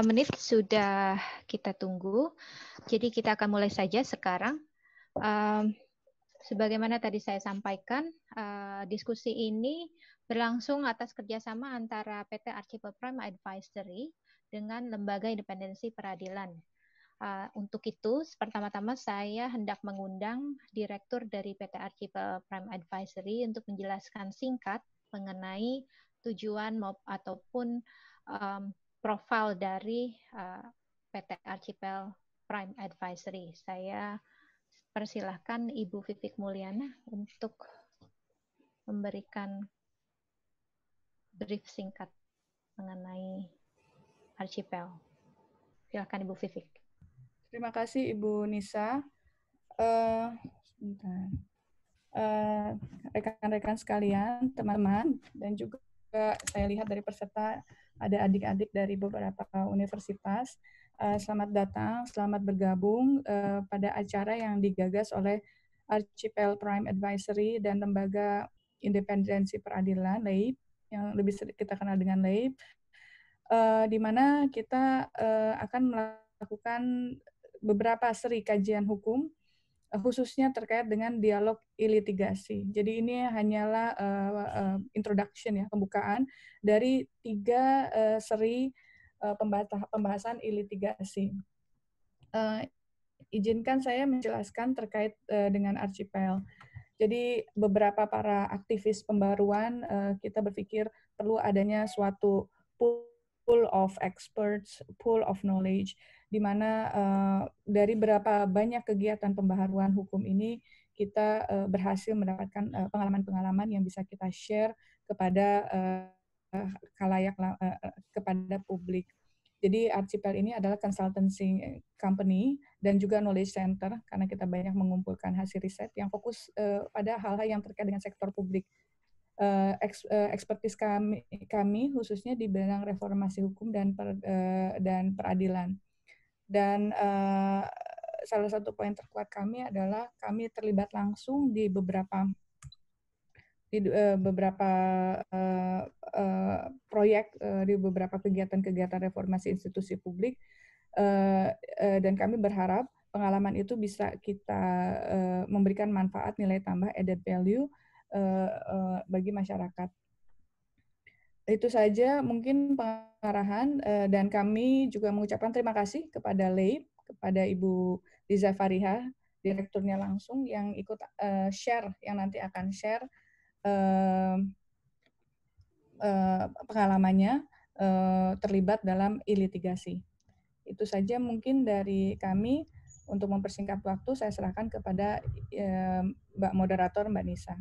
menit sudah kita tunggu. Jadi kita akan mulai saja sekarang. Sebagaimana tadi saya sampaikan, diskusi ini berlangsung atas kerjasama antara PT Archipel Prime Advisory dengan Lembaga Independensi Peradilan. Untuk itu, pertama-tama saya hendak mengundang Direktur dari PT Archipel Prime Advisory untuk menjelaskan singkat mengenai tujuan ataupun profil dari PT Archipel Prime Advisory. Saya persilahkan Ibu Vivik Mulyana untuk memberikan brief singkat mengenai Archipel. Silakan Ibu Vivik. Terima kasih Ibu Nisa. Rekan-rekan sekalian, teman-teman, dan juga saya lihat dari peserta ada adik-adik dari beberapa universitas. Selamat datang, selamat bergabung pada acara yang digagas oleh Archipel Prime Advisory dan Lembaga Independensi Peradilan (LAIP), yang lebih kita kenal dengan LAIP, di mana kita akan melakukan beberapa seri kajian hukum khususnya terkait dengan dialog e-litigasi. Jadi ini hanyalah introduction ya, pembukaan dari 3 seri pembahasan e-litigasi. Izinkan saya menjelaskan terkait dengan Archipel. Jadi beberapa para aktivis pembaruan kita berpikir perlu adanya suatu pool of experts, pool of knowledge, di mana dari berapa banyak kegiatan pembaharuan hukum ini kita berhasil mendapatkan pengalaman-pengalaman yang bisa kita share kepada khalayak, kepada publik. Jadi Archipel ini adalah consultancy company dan juga knowledge center karena kita banyak mengumpulkan hasil riset yang fokus pada hal-hal yang terkait dengan sektor publik. Ekspertis kami khususnya di bidang reformasi hukum dan peradilan. Dan salah satu poin terkuat kami adalah kami terlibat langsung di beberapa proyek, di beberapa kegiatan-kegiatan reformasi institusi publik, dan kami berharap pengalaman itu bisa kita memberikan manfaat nilai tambah added value bagi masyarakat. Itu saja mungkin pengarahan, dan kami juga mengucapkan terima kasih kepada LAIP, kepada Ibu Liza Fariha, direkturnya langsung yang ikut share, yang nanti akan share pengalamannya terlibat dalam e-litigasi. Itu saja mungkin dari kami. Untuk mempersingkat waktu, saya serahkan kepada Mbak Moderator, Mbak Nisa.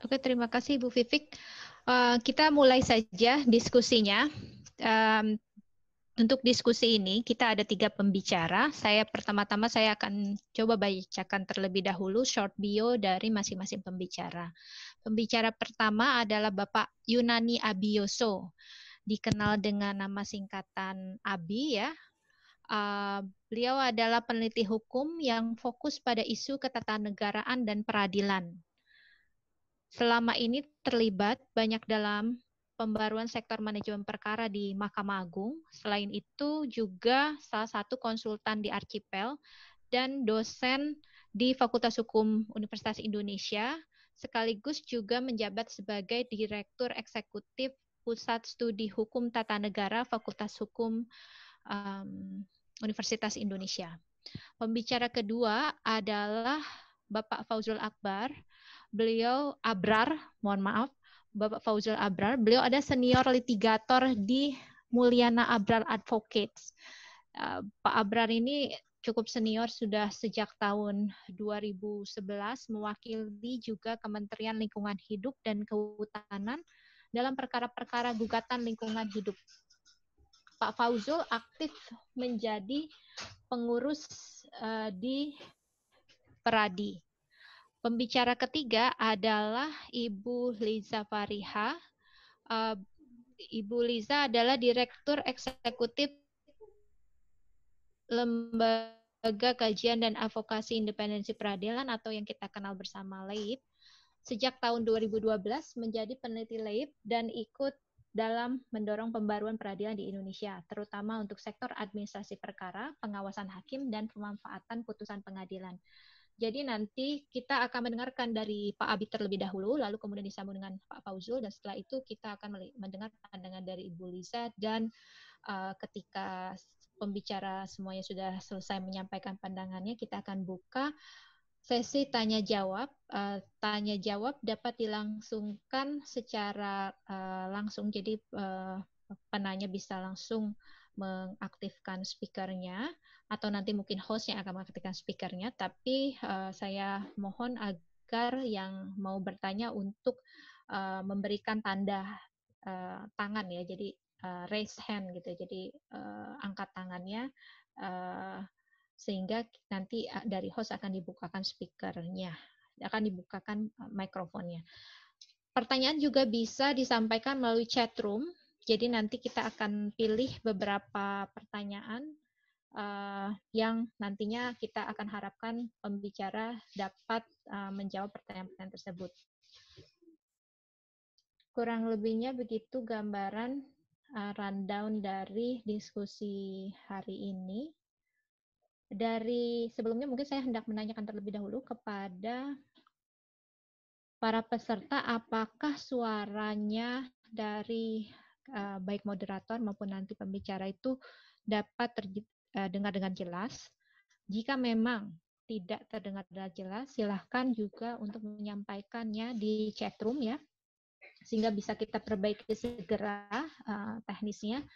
Oke, terima kasih Ibu Vivik. Kita mulai saja diskusinya. Untuk diskusi ini kita ada 3 pembicara. Pertama-tama saya akan coba bacakan terlebih dahulu short bio dari masing-masing pembicara. Pembicara pertama adalah Bapak Yunani Abioso, dikenal dengan nama singkatan Abi ya. Beliau adalah peneliti hukum yang fokus pada isu ketatanegaraan dan peradilan. Selama ini terlibat banyak dalam pembaruan sektor manajemen perkara di Mahkamah Agung. Selain itu juga salah satu konsultan di Archipel dan dosen di Fakultas Hukum Universitas Indonesia, sekaligus juga menjabat sebagai Direktur Eksekutif Pusat Studi Hukum Tata Negara Fakultas Hukum Universitas Indonesia. Pembicara kedua adalah Bapak Fauzul Akbar. Beliau Bapak Fauzul Abrar. Beliau ada senior litigator di Mulyana Abrar Advocates. Pak Abrar ini cukup senior, sudah sejak tahun 2011 mewakili juga Kementerian Lingkungan Hidup dan Kehutanan dalam perkara-perkara gugatan lingkungan hidup. Pak Fauzul aktif menjadi pengurus di Peradi. Pembicara ketiga adalah Ibu Liza Fariha. Ibu Liza adalah Direktur Eksekutif Lembaga Kajian dan Advokasi Independensi Peradilan atau yang kita kenal bersama LAIP. sejak tahun 2012 menjadi peneliti LAIP dan ikut dalam mendorong pembaruan peradilan di Indonesia, terutama untuk sektor administrasi perkara, pengawasan hakim, dan pemanfaatan putusan pengadilan. Jadi nanti kita akan mendengarkan dari Pak Abi terlebih dahulu, lalu kemudian disambung dengan Pak Fauzul, dan setelah itu kita akan mendengar pandangan dari Ibu Liza, dan ketika pembicara semuanya sudah selesai menyampaikan pandangannya, kita akan buka sesi tanya jawab. Tanya jawab dapat dilangsungkan secara langsung, jadi penanya bisa langsung mengaktifkan speakernya, atau nanti mungkin host yang akan mengaktifkan speakernya, tapi saya mohon agar yang mau bertanya untuk memberikan tanda tangan ya, jadi raise hand gitu, jadi angkat tangannya, sehingga nanti dari host akan dibukakan speakernya, akan dibukakan mikrofonnya. Pertanyaan juga bisa disampaikan melalui chat room, jadi nanti kita akan pilih beberapa pertanyaan yang nantinya kita akan harapkan pembicara dapat menjawab pertanyaan-pertanyaan tersebut. Kurang lebihnya begitu gambaran rundown dari diskusi hari ini. Dari sebelumnya mungkin saya hendak menanyakan terlebih dahulu kepada para peserta, apakah suaranya dari baik moderator maupun nanti pembicara itu dapat terdengar dengan jelas. Jika memang tidak terdengar dengan jelas, silahkan juga untuk menyampaikannya di chat room ya, sehingga bisa kita perbaiki segera teknisnya.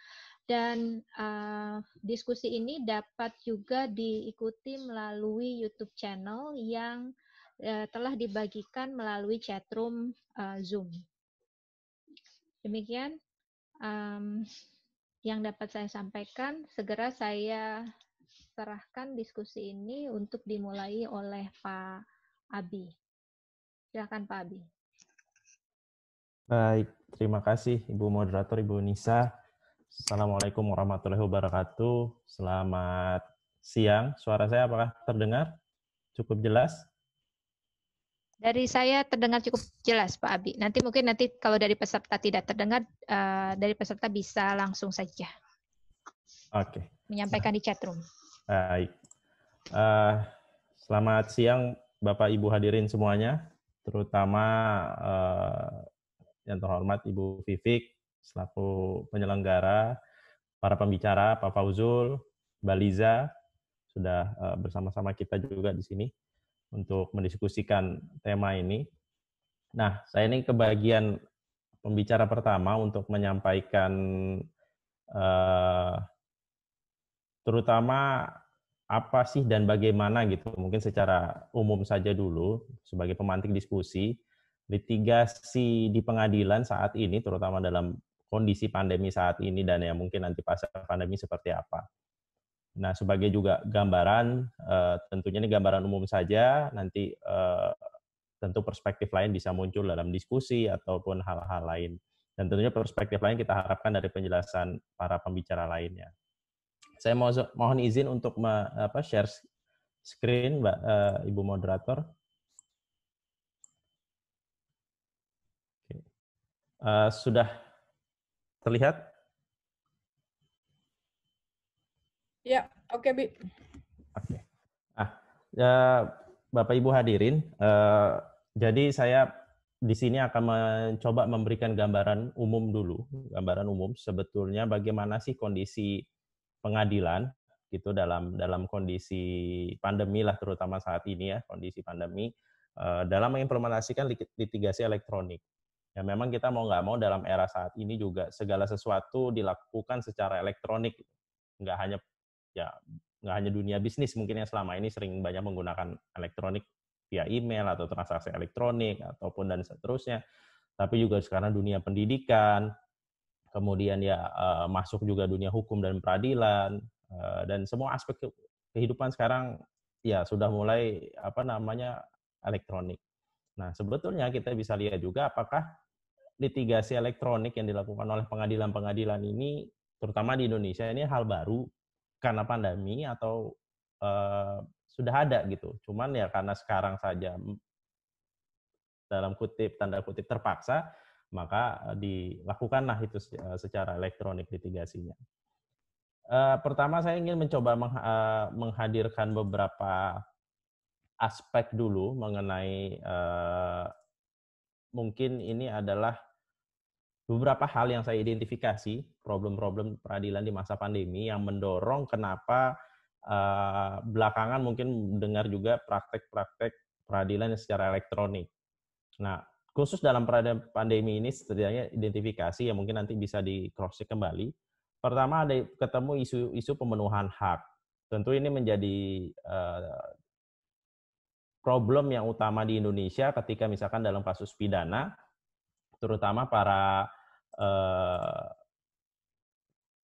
Dan diskusi ini dapat juga diikuti melalui YouTube channel yang telah dibagikan melalui chatroom Zoom. Demikian yang dapat saya sampaikan. Segera saya serahkan diskusi ini untuk dimulai oleh Pak Abi. Silakan Pak Abi. Baik, terima kasih Ibu Moderator, Ibu Nisa. Assalamualaikum warahmatullahi wabarakatuh. Selamat siang. Suara saya apakah terdengar? Cukup jelas? Dari saya terdengar cukup jelas, Pak Abi. Nanti kalau dari peserta tidak terdengar, dari peserta bisa langsung saja menyampaikan di chat room. Baik. Selamat siang Bapak Ibu hadirin semuanya, terutama yang terhormat Ibu Vivik selaku penyelenggara, para pembicara, Pak Fauzul, Mbak Liza, sudah bersama-sama kita juga di sini untuk mendiskusikan tema ini. Nah, saya ini kebagian pembicara pertama untuk menyampaikan terutama apa sih dan bagaimana gitu, mungkin secara umum saja dulu sebagai pemantik diskusi, litigasi di pengadilan saat ini, terutama dalam kondisi pandemi saat ini dan yang mungkin nanti pasca pandemi seperti apa. Nah, sebagai juga gambaran, tentunya ini gambaran umum saja, nanti tentu perspektif lain bisa muncul dalam diskusi ataupun hal-hal lain. Dan tentunya perspektif lain kita harapkan dari penjelasan para pembicara lainnya. Saya mohon izin untuk share screen, Mbak Ibu Moderator. Sudah terlihat? Ya, oke, Bi. Oke. Bapak Ibu hadirin, jadi saya di sini akan mencoba memberikan gambaran umum dulu, gambaran umum sebetulnya bagaimana sih kondisi pengadilan gitu dalam kondisi pandemi lah, terutama saat ini ya, kondisi pandemi dalam mengimplementasikan litigasi elektronik. Ya memang kita mau nggak mau dalam era saat ini juga segala sesuatu dilakukan secara elektronik, nggak hanya dunia bisnis mungkin yang selama ini sering banyak menggunakan elektronik via email atau transaksi elektronik ataupun dan seterusnya, tapi juga sekarang dunia pendidikan, kemudian ya masuk juga dunia hukum dan peradilan, dan semua aspek kehidupan sekarang ya sudah mulai elektronik. Nah, sebetulnya kita bisa lihat juga apakah litigasi elektronik yang dilakukan oleh pengadilan-pengadilan ini, terutama di Indonesia, ini hal baru karena pandemi atau sudah ada gitu. Cuman ya karena sekarang saja dalam kutip, tanda kutip terpaksa, maka dilakukanlah itu secara elektronik litigasinya. Pertama saya ingin mencoba menghadirkan beberapa aspek dulu mengenai mungkin ini adalah beberapa hal yang saya identifikasi, problem-problem peradilan di masa pandemi yang mendorong kenapa belakangan mungkin dengar juga praktek-praktek peradilan secara elektronik. Nah, khusus dalam peradilan pandemi ini setidaknya identifikasi yang mungkin nanti bisa di cross-check kembali. Pertama ada ketemu isu-isu pemenuhan hak. Tentu ini menjadi problem yang utama di Indonesia ketika misalkan dalam kasus pidana, terutama para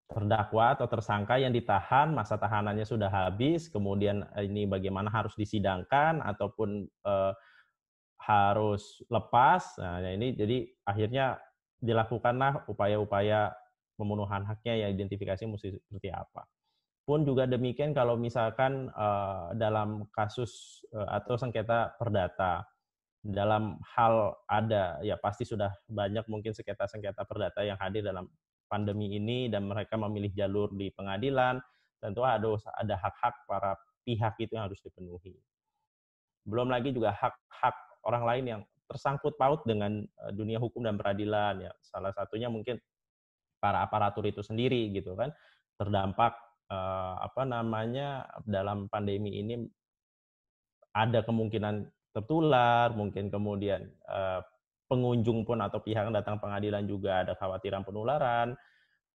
terdakwa atau tersangka yang ditahan, masa tahanannya sudah habis, kemudian ini bagaimana harus disidangkan ataupun harus lepas. Nah, ini jadi akhirnya dilakukanlah upaya-upaya pemenuhan haknya, ya identifikasi mesti seperti apa. Pun juga demikian kalau misalkan dalam kasus atau sengketa perdata, dalam hal ada, ya pasti sudah banyak mungkin sengketa-sengketa perdata yang hadir dalam pandemi ini dan mereka memilih jalur di pengadilan, tentu ada hak-hak para pihak itu yang harus dipenuhi. Belum lagi juga hak-hak orang lain yang tersangkut paut dengan dunia hukum dan peradilan, ya salah satunya mungkin para aparatur itu sendiri gitu kan, terdampak dalam pandemi ini ada kemungkinan tertular, mungkin kemudian pengunjung pun atau pihak yang datang pengadilan juga ada khawatiran penularan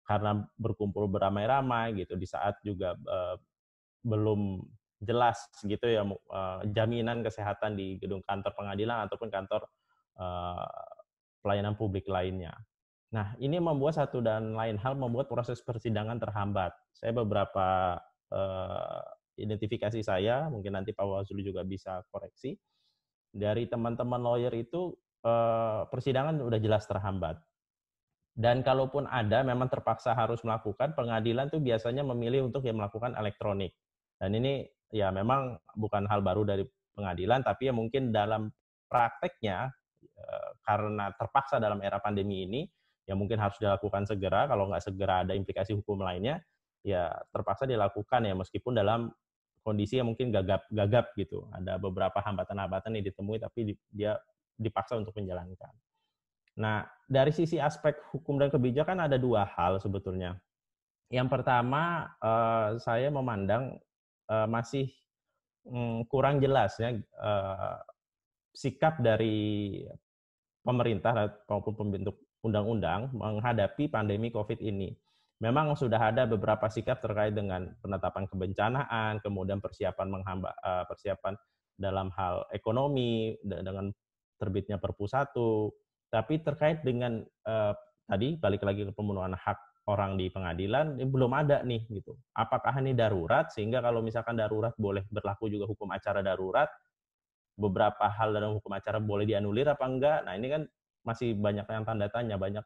karena berkumpul beramai-ramai gitu di saat juga belum jelas gitu ya jaminan kesehatan di gedung kantor pengadilan ataupun kantor pelayanan publik lainnya. Nah, ini membuat satu dan lain hal membuat proses persidangan terhambat. Saya beberapa identifikasi saya, mungkin nanti Pak Wazuli juga bisa koreksi. Dari teman-teman lawyer itu persidangan sudah jelas terhambat. Dan kalaupun ada, memang terpaksa harus melakukan, pengadilan tuh biasanya memilih untuk yang melakukan elektronik. Dan ini ya memang bukan hal baru dari pengadilan, tapi ya mungkin dalam prakteknya, karena terpaksa dalam era pandemi ini, ya mungkin harus dilakukan segera, kalau nggak segera ada implikasi hukum lainnya, ya terpaksa dilakukan ya meskipun dalam kondisi yang mungkin gagap gitu. Ada beberapa hambatan-hambatan yang ditemui, tapi dia dipaksa untuk menjalankan. Nah, dari sisi aspek hukum dan kebijakan ada dua hal sebetulnya. Yang pertama, saya memandang masih kurang jelas ya sikap dari pemerintah maupun pembentuk undang-undang menghadapi pandemi COVID ini. Memang sudah ada beberapa sikap terkait dengan penetapan kebencanaan, kemudian persiapan dalam hal ekonomi dengan terbitnya Perpu 1. Tapi terkait dengan tadi balik lagi ke pemenuhan hak orang di pengadilan, ini belum ada nih gitu. Apakah ini darurat sehingga kalau misalkan darurat boleh berlaku juga hukum acara darurat, beberapa hal dalam hukum acara boleh dianulir apa enggak? Nah, ini kan masih banyak yang tanda tanya, banyak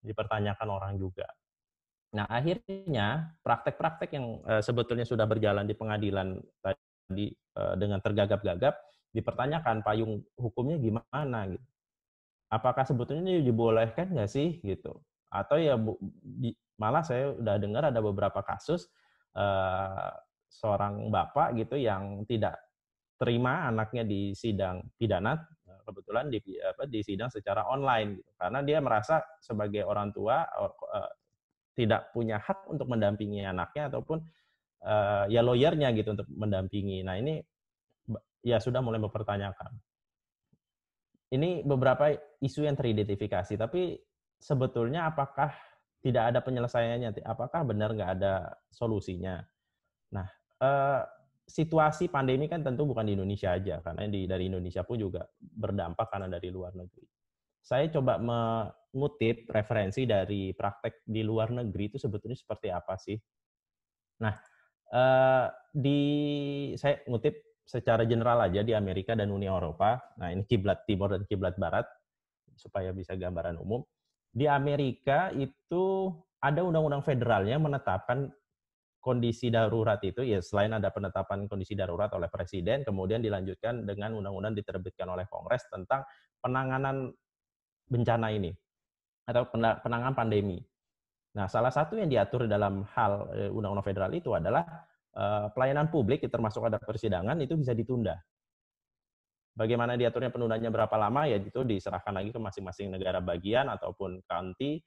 dipertanyakan orang juga. Nah, akhirnya praktek-praktek yang sebetulnya sudah berjalan di pengadilan tadi dengan tergagap-gagap dipertanyakan payung hukumnya gimana gitu. Apakah sebetulnya ini dibolehkan nggak sih gitu? Atau ya malah saya udah dengar ada beberapa kasus seorang bapak gitu yang tidak terima anaknya di sidang pidana, kebetulan di sidang secara online gitu. Karena dia merasa sebagai orang tua tidak punya hak untuk mendampingi anaknya ataupun ya lawyernya gitu untuk mendampingi. Nah, ini ya sudah mulai mempertanyakan. Ini beberapa isu yang teridentifikasi, tapi sebetulnya apakah tidak ada penyelesaiannya? Apakah benar nggak ada solusinya? Nah, situasi pandemi kan tentu bukan di Indonesia aja, karena dari Indonesia pun juga berdampak karena dari luar negeri. Saya coba mengutip referensi dari praktek di luar negeri itu sebetulnya seperti apa sih. Nah, saya ngutip secara general aja di Amerika dan Uni Eropa. Nah, ini kiblat timur dan kiblat barat supaya bisa gambaran umum. Di Amerika itu ada undang-undang federalnya menetapkan kondisi darurat itu ya selain ada penetapan kondisi darurat oleh Presiden, kemudian dilanjutkan dengan undang-undang diterbitkan oleh Kongres tentang penanganan bencana ini atau penanganan pandemi. Nah, salah satu yang diatur dalam hal Undang-Undang Federal itu adalah pelayanan publik, termasuk ada persidangan, itu bisa ditunda. Bagaimana diaturnya penundanya berapa lama, ya itu diserahkan lagi ke masing-masing negara bagian ataupun county,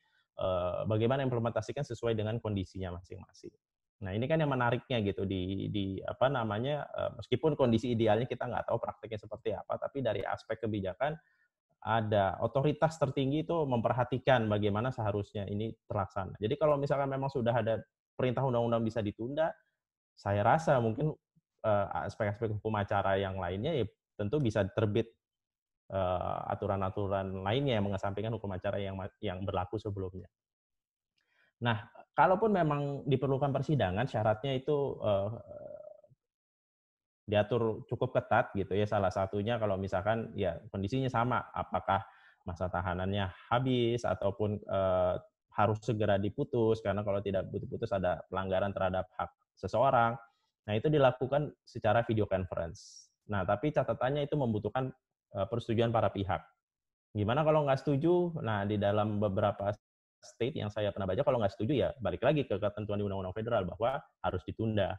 bagaimana implementasikan sesuai dengan kondisinya masing-masing. Nah, ini kan yang menariknya gitu di apa namanya, meskipun kondisi idealnya kita nggak tahu prakteknya seperti apa, tapi dari aspek kebijakan ada otoritas tertinggi itu memperhatikan bagaimana seharusnya ini terlaksana. Jadi kalau misalkan memang sudah ada perintah undang-undang bisa ditunda, saya rasa mungkin aspek-aspek hukum acara yang lainnya ya tentu bisa terbit aturan-aturan lainnya yang mengesampingkan hukum acara yang berlaku sebelumnya. Nah, kalaupun memang diperlukan persidangan, syaratnya itu diatur cukup ketat gitu ya. Salah satunya kalau misalkan ya kondisinya sama, apakah masa tahanannya habis ataupun harus segera diputus, karena kalau tidak diputus ada pelanggaran terhadap hak seseorang. Nah, itu dilakukan secara video conference. Nah, tapi catatannya itu membutuhkan persetujuan para pihak. Gimana kalau nggak setuju? Nah, di dalam beberapa state yang saya pernah baca, kalau nggak setuju ya balik lagi ke ketentuan di Undang-Undang Federal bahwa harus ditunda.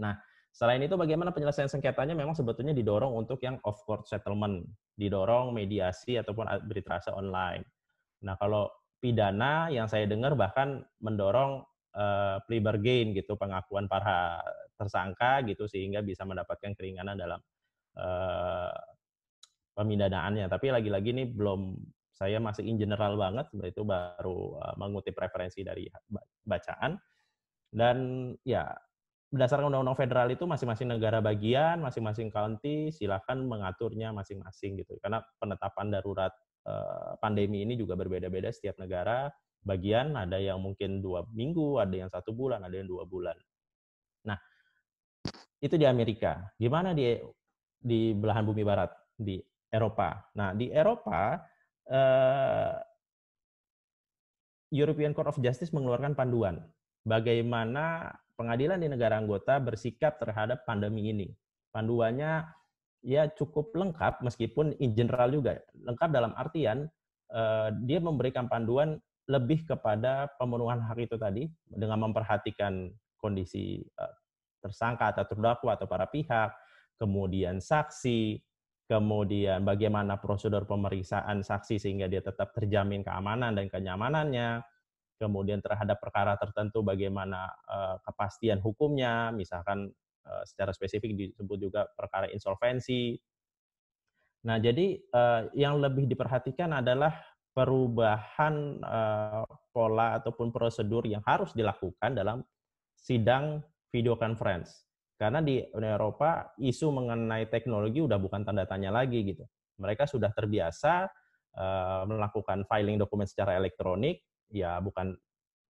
Nah, selain itu bagaimana penyelesaian sengketanya memang sebetulnya didorong untuk yang off court settlement, didorong mediasi ataupun arbitrase online. Nah, kalau pidana yang saya dengar bahkan mendorong plea bargain gitu, pengakuan para tersangka gitu sehingga bisa mendapatkan keringanan dalam pemidanaannya. Tapi lagi-lagi ini belum, saya masih in general banget, itu baru mengutip referensi dari bacaan. Dan ya berdasarkan Undang-Undang Federal itu masing-masing negara bagian, masing-masing county silakan mengaturnya masing-masing gitu. Karena penetapan darurat pandemi ini juga berbeda-beda setiap negara bagian, ada yang mungkin 2 minggu, ada yang 1 bulan, ada yang 2 bulan. Nah, itu di Amerika. Gimana di belahan bumi barat, di Eropa. Nah, di Eropa European Court of Justice mengeluarkan panduan bagaimana pengadilan di negara anggota bersikap terhadap pandemi ini. Panduannya ya cukup lengkap, meskipun in general juga. Lengkap dalam artian dia memberikan panduan lebih kepada pemenuhan hak itu tadi, dengan memperhatikan kondisi tersangka atau terdakwa atau para pihak, kemudian saksi, kemudian bagaimana prosedur pemeriksaan saksi sehingga dia tetap terjamin keamanan dan kenyamanannya, kemudian terhadap perkara tertentu bagaimana kepastian hukumnya, misalkan secara spesifik disebut juga perkara insolvensi. Nah, jadi yang lebih diperhatikan adalah perubahan pola ataupun prosedur yang harus dilakukan dalam sidang video conference. Karena di Uni Eropa isu mengenai teknologi udah bukan tanda tanya lagi gitu. Mereka sudah terbiasa melakukan filing dokumen secara elektronik, ya bukan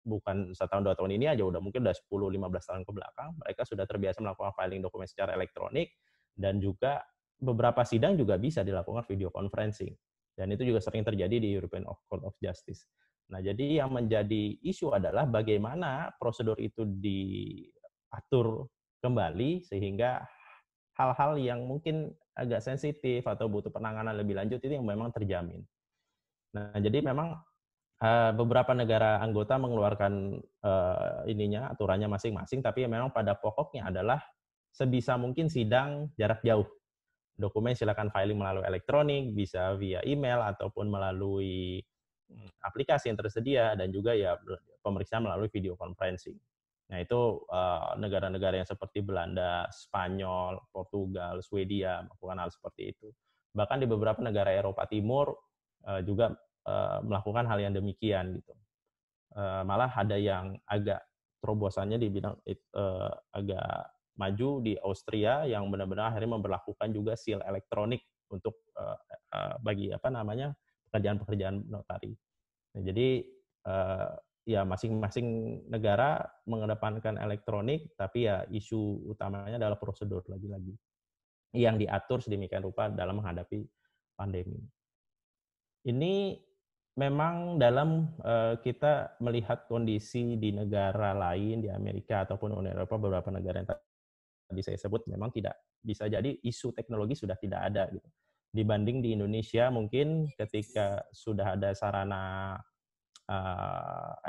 1 tahun 2 tahun ini aja, udah mungkin udah 10-15 tahun ke belakang, mereka sudah terbiasa melakukan filing dokumen secara elektronik, dan juga beberapa sidang juga bisa dilakukan video conferencing. Dan itu juga sering terjadi di European Court of Justice. Nah, jadi yang menjadi isu adalah bagaimana prosedur itu diatur kembali sehingga hal-hal yang mungkin agak sensitif atau butuh penanganan lebih lanjut itu yang memang terjamin. Nah, jadi memang beberapa negara anggota mengeluarkan aturannya masing-masing, tapi memang pada pokoknya adalah sebisa mungkin sidang jarak jauh. Dokumen silakan filing melalui elektronik, bisa via email ataupun melalui aplikasi yang tersedia, dan juga ya pemeriksaan melalui video conferencing. Nah, itu negara-negara yang seperti Belanda, Spanyol, Portugal, Swedia melakukan hal seperti itu. Bahkan di beberapa negara Eropa Timur juga melakukan hal yang demikian gitu. Malah ada yang agak terobosannya di bidang agak maju di Austria yang benar-benar akhirnya memberlakukan juga seal elektronik untuk bagi pekerjaan-pekerjaan notari. Nah, jadi ya masing-masing negara mengedepankan elektronik, tapi ya isu utamanya adalah prosedur lagi-lagi yang diatur sedemikian rupa dalam menghadapi pandemi. Ini memang dalam kita melihat kondisi di negara lain, di Amerika ataupun Uni Eropa, beberapa negara yang tadi saya sebut, memang tidak bisa jadi isu teknologi sudah tidak ada gitu. Dibanding di Indonesia mungkin ketika sudah ada sarana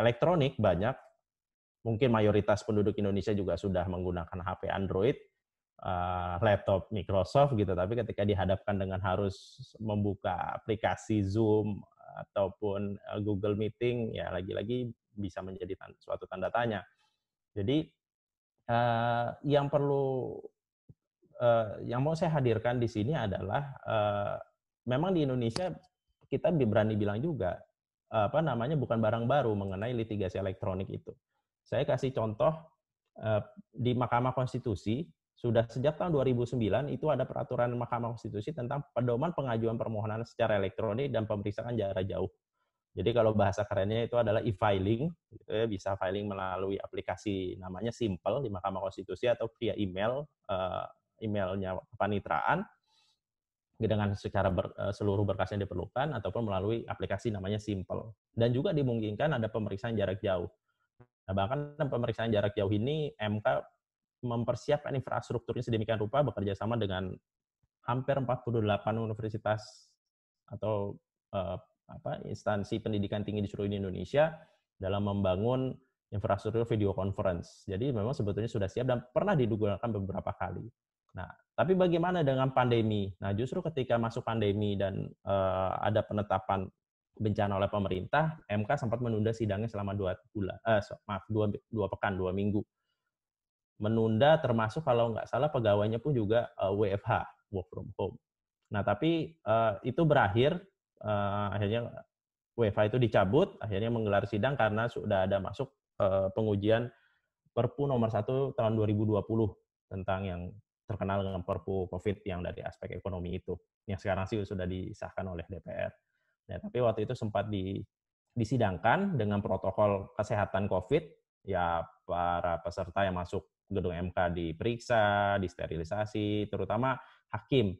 elektronik banyak, mungkin mayoritas penduduk Indonesia juga sudah menggunakan HP Android, laptop Microsoft gitu, tapi ketika dihadapkan dengan harus membuka aplikasi Zoom ataupun Google Meeting, ya lagi-lagi bisa menjadi suatu tanda tanya. Jadi yang perlu yang mau saya hadirkan di sini adalah memang di Indonesia kita berani bilang juga bukan barang baru mengenai litigasi elektronik itu. Saya kasih contoh di Mahkamah Konstitusi sudah sejak tahun 2009 itu ada peraturan Mahkamah Konstitusi tentang pedoman pengajuan permohonan secara elektronik dan pemeriksaan jarak jauh. Jadi kalau bahasa kerennya itu adalah e-filing, gitu ya, bisa filing melalui aplikasi namanya Simple di Mahkamah Konstitusi atau via email, emailnya kepanitraan dengan seluruh berkas yang diperlukan ataupun melalui aplikasi namanya Simple. Dan juga dimungkinkan ada pemeriksaan jarak jauh. Nah, bahkan pemeriksaan jarak jauh ini MK mempersiapkan infrastrukturnya sedemikian rupa bekerja sama dengan hampir 48 universitas atau instansi pendidikan tinggi di seluruh Indonesia dalam membangun infrastruktur video conference. Jadi memang sebetulnya sudah siap dan pernah digunakan beberapa kali. Nah, tapi bagaimana dengan pandemi? Nah, justru ketika masuk pandemi dan ada penetapan bencana oleh pemerintah, MK sempat menunda sidangnya selama 2 pekan, 2 minggu. Menunda termasuk kalau nggak salah pegawainya pun juga WFH, work from home. Nah, tapi itu berakhir, akhirnya WFH itu dicabut, akhirnya menggelar sidang karena sudah ada masuk pengujian Perpu nomor 1 tahun 2020 tentang yang terkenal dengan Perpu COVID yang dari aspek ekonomi itu, yang sekarang sih sudah disahkan oleh DPR. Nah, tapi waktu itu sempat disidangkan dengan protokol kesehatan COVID, ya para peserta yang masuk gedung MK diperiksa, disterilisasi, terutama hakim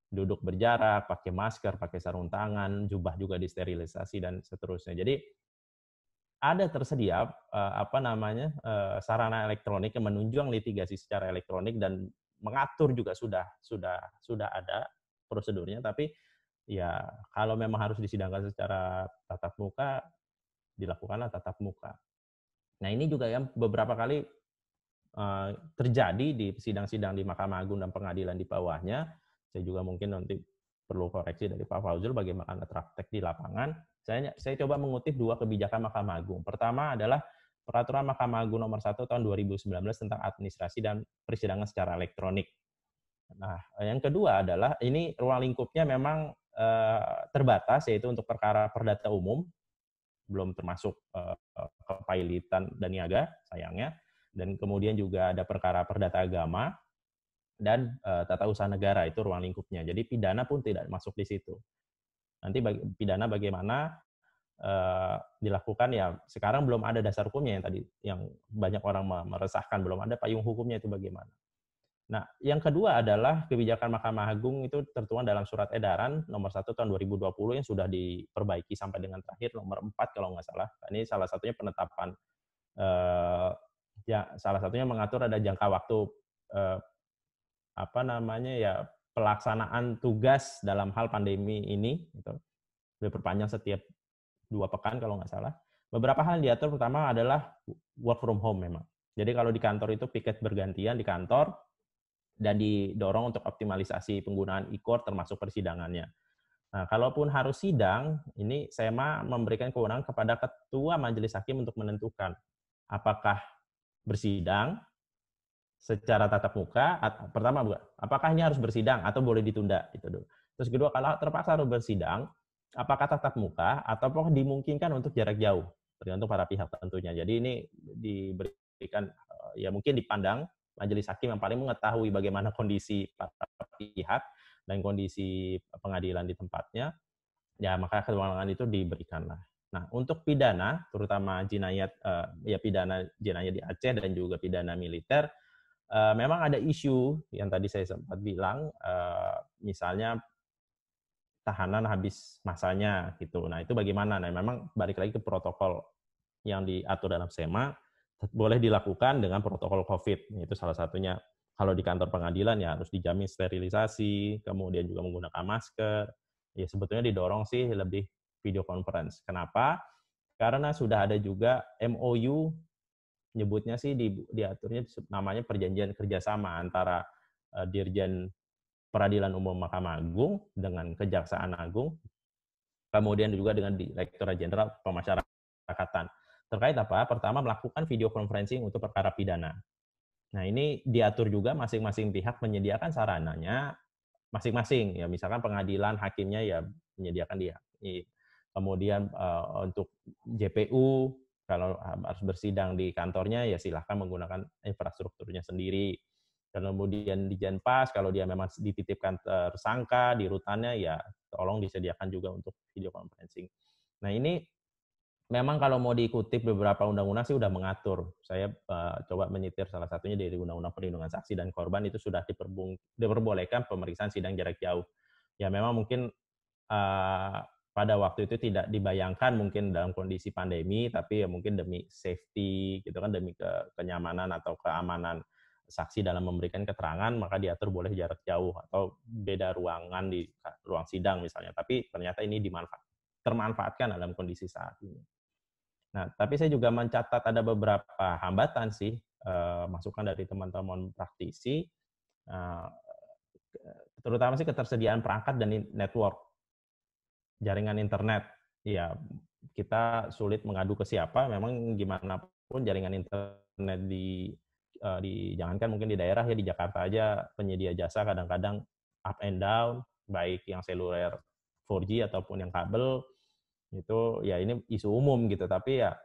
duduk berjarak, pakai masker, pakai sarung tangan, jubah juga disterilisasi dan seterusnya. Jadi ada tersedia sarana elektronik yang menunjang litigasi secara elektronik dan mengatur juga sudah ada prosedurnya, tapi ya kalau memang harus disidangkan secara tatap muka, dilakukanlah tatap muka. Nah, ini juga yang beberapa kali terjadi di sidang-sidang di Mahkamah Agung dan pengadilan di bawahnya. Saya juga mungkin nanti perlu koreksi dari Pak Fauzul bagaimana praktek di lapangan. Saya coba mengutip 2 kebijakan Mahkamah Agung. Pertama adalah Peraturan Mahkamah Agung nomor 1 tahun 2019 tentang administrasi dan persidangan secara elektronik. Nah, yang kedua adalah ini ruang lingkupnya memang terbatas, yaitu untuk perkara perdata umum, belum termasuk kepailitan dan niaga, sayangnya. Dan kemudian juga ada perkara perdata agama dan tata usaha negara, itu ruang lingkupnya. Jadi pidana pun tidak masuk di situ. Nanti pidana bagaimana dilakukan, ya sekarang belum ada dasar hukumnya yang banyak orang meresahkan, belum ada payung hukumnya itu bagaimana. Nah, yang kedua adalah kebijakan Mahkamah Agung itu tertuang dalam surat edaran nomor 1 tahun 2020 yang sudah diperbaiki sampai dengan terakhir nomor 4 kalau nggak salah. Ini salah satunya penetapan salah satunya mengatur ada jangka waktu pelaksanaan tugas dalam hal pandemi ini gitu. Diperpanjang setiap 2 pekan kalau nggak salah. Beberapa hal yang diatur pertama adalah work from home memang. Jadi kalau di kantor itu piket bergantian di kantor dan didorong untuk optimalisasi penggunaan e-court termasuk persidangannya. Nah, kalaupun harus sidang, ini SEMA memberikan kewenangan kepada Ketua Majelis Hakim untuk menentukan apakah bersidang secara tatap muka, pertama apakah ini harus bersidang atau boleh ditunda itu dulu. Terus kedua, kalau terpaksa harus bersidang, apakah tatap muka atau dimungkinkan untuk jarak jauh, tergantung para pihak tentunya. Jadi ini diberikan ya mungkin dipandang majelis hakim yang paling mengetahui bagaimana kondisi para pihak dan kondisi pengadilan di tempatnya, ya maka kewenangan itu diberikanlah. Nah, untuk pidana, terutama jinayat pidana jinayat di Aceh dan juga pidana militer, memang ada isu yang tadi saya sempat bilang, misalnya tahanan habis masanya gitu. Nah, itu bagaimana? Nah, memang balik lagi ke protokol yang diatur dalam SEMA, boleh dilakukan dengan protokol COVID. Itu salah satunya. Kalau di kantor pengadilan ya harus dijamin sterilisasi, kemudian juga menggunakan masker. Ya sebetulnya didorong sih lebih video conference. Kenapa? Karena sudah ada juga MOU, nyebutnya sih diaturnya namanya perjanjian kerjasama antara Dirjen Peradilan Umum Mahkamah Agung dengan Kejaksaan Agung, kemudian juga dengan Direktorat Jenderal Pemasyarakatan. Terkait apa? Pertama, melakukan video conferencing untuk perkara pidana. Nah, ini diatur juga masing-masing pihak menyediakan sarananya masing-masing. Ya, misalkan pengadilan, hakimnya ya menyediakan dia. Kemudian untuk JPU, kalau harus bersidang di kantornya, ya silahkan menggunakan infrastrukturnya sendiri. Kemudian di Jenpas, kalau dia memang dititipkan tersangka di rutannya, ya tolong disediakan juga untuk video conferencing. Nah, ini memang kalau mau diikuti beberapa undang-undang sih udah mengatur. Saya coba menyitir salah satunya dari Undang-Undang Perlindungan Saksi dan Korban, itu sudah diperbolehkan pemeriksaan sidang jarak jauh. Ya memang mungkin pada waktu itu tidak dibayangkan mungkin dalam kondisi pandemi, tapi ya mungkin demi safety gitu kan, demi kenyamanan atau keamanan saksi dalam memberikan keterangan, maka diatur boleh jarak jauh atau beda ruangan di ruang sidang misalnya. Tapi ternyata ini termanfaatkan dalam kondisi saat ini. Nah, tapi saya juga mencatat ada beberapa hambatan sih, masukan dari teman-teman praktisi, terutama sih ketersediaan perangkat dan network, jaringan internet. Ya, kita sulit mengadu ke siapa, memang gimana pun jaringan internet jangankan mungkin di daerah, ya di Jakarta aja penyedia jasa kadang-kadang up and down, baik yang seluler 4G ataupun yang kabel, itu ya ini isu umum gitu, tapi ya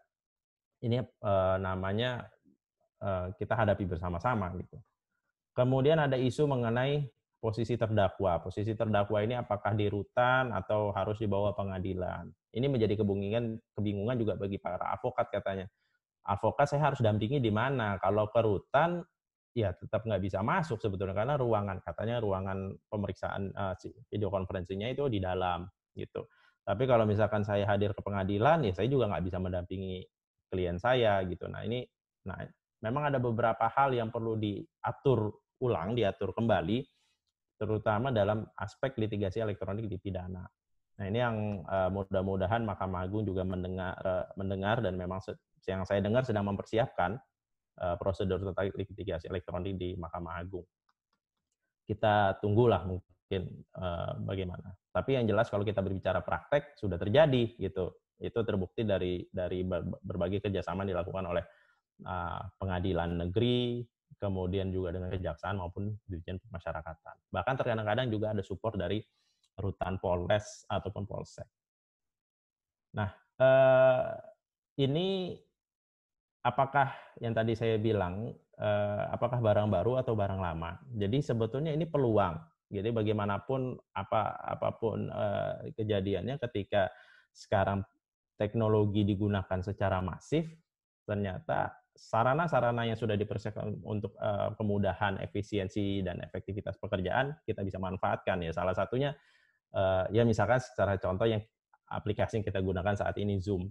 ini namanya kita hadapi bersama-sama gitu. Kemudian ada isu mengenai posisi terdakwa. Posisi terdakwa ini apakah di rutan atau harus dibawa pengadilan? Ini menjadi kebingungan juga bagi para advokat katanya. Advokat saya harus dampingi di mana? Kalau ke rutan ya tetap nggak bisa masuk sebetulnya karena katanya ruangan pemeriksaan video konferensinya itu di dalam gitu. Tapi kalau misalkan saya hadir ke pengadilan, ya saya juga nggak bisa mendampingi klien saya gitu. Nah memang ada beberapa hal yang perlu diatur kembali, terutama dalam aspek litigasi elektronik di pidana. Nah ini yang mudah-mudahan Mahkamah Agung juga mendengar dan memang yang saya dengar sedang mempersiapkan prosedur tentang litigasi elektronik di Mahkamah Agung. Kita tunggulah mungkin bagaimana. Tapi yang jelas kalau kita berbicara praktek sudah terjadi gitu. Itu terbukti dari berbagai kerjasama dilakukan oleh pengadilan negeri, kemudian juga dengan kejaksaan maupun Dirjen Pemasyarakatan. Bahkan terkadang-kadang juga ada support dari rutan Polres ataupun Polsek. Nah, ini apakah yang tadi saya bilang, apakah barang baru atau barang lama? Jadi sebetulnya ini peluang. Jadi bagaimanapun apapun kejadiannya, ketika sekarang teknologi digunakan secara masif, ternyata sarana-sarana yang sudah dipersiapkan untuk kemudahan, efisiensi, dan efektivitas pekerjaan kita bisa manfaatkan. Ya salah satunya ya misalkan secara contoh yang aplikasi yang kita gunakan saat ini, Zoom.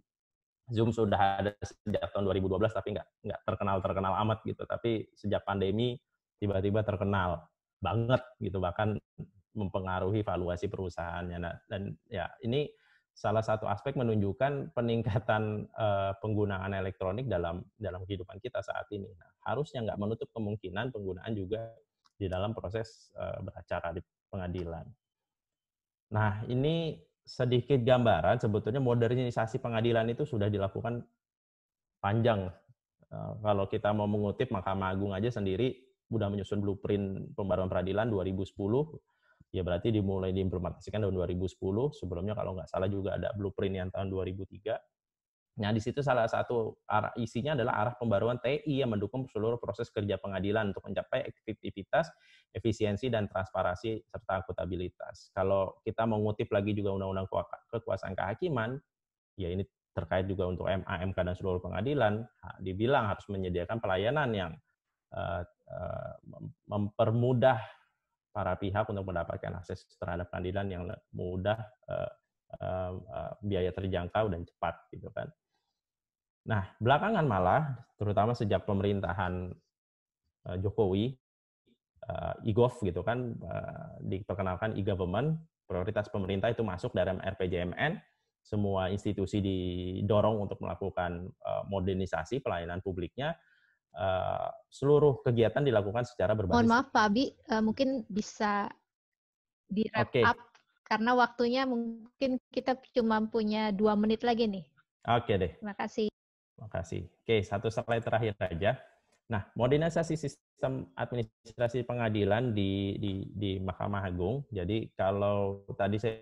Zoom sudah ada sejak tahun 2012 tapi nggak terkenal amat gitu. Tapi sejak pandemi tiba-tiba terkenal banget gitu, bahkan mempengaruhi valuasi perusahaannya. Nah, dan ya ini salah satu aspek menunjukkan peningkatan penggunaan elektronik dalam kehidupan kita saat ini. Nah, harusnya nggak menutup kemungkinan penggunaan juga di dalam proses beracara di pengadilan. Nah, ini sedikit gambaran, sebetulnya modernisasi pengadilan itu sudah dilakukan panjang. Kalau kita mau mengutip, Mahkamah Agung aja sendiri sudah menyusun blueprint pembaruan peradilan 2010, ya berarti dimulai diimplementasikan tahun 2010, sebelumnya kalau nggak salah juga ada blueprint yang tahun 2003. Nah, di situ salah satu isinya adalah arah pembaruan TI yang mendukung seluruh proses kerja pengadilan untuk mencapai efektivitas, efisiensi, dan transparansi serta akuntabilitas. Kalau kita mengutip lagi juga Undang-Undang Kekuasaan Kehakiman, ya ini terkait juga untuk MA, MK, dan seluruh pengadilan, dibilang harus menyediakan pelayanan yang mempermudah para pihak untuk mendapatkan akses terhadap pengadilan yang mudah, biaya terjangkau dan cepat gitu kan. Nah, belakangan malah terutama sejak pemerintahan Jokowi, e-gov gitu kan, diperkenalkan e-government, prioritas pemerintah itu masuk dalam RPJMN, semua institusi didorong untuk melakukan modernisasi pelayanan publiknya, seluruh kegiatan dilakukan secara berbasis. Mohon maaf Pak Abi, mungkin bisa di wrap up karena waktunya mungkin kita cuma punya 2 menit lagi nih. Oke deh. Terima kasih. Terima kasih. Oke, satu slide terakhir saja. Nah, modernisasi sistem administrasi pengadilan di Mahkamah Agung. Jadi kalau tadi saya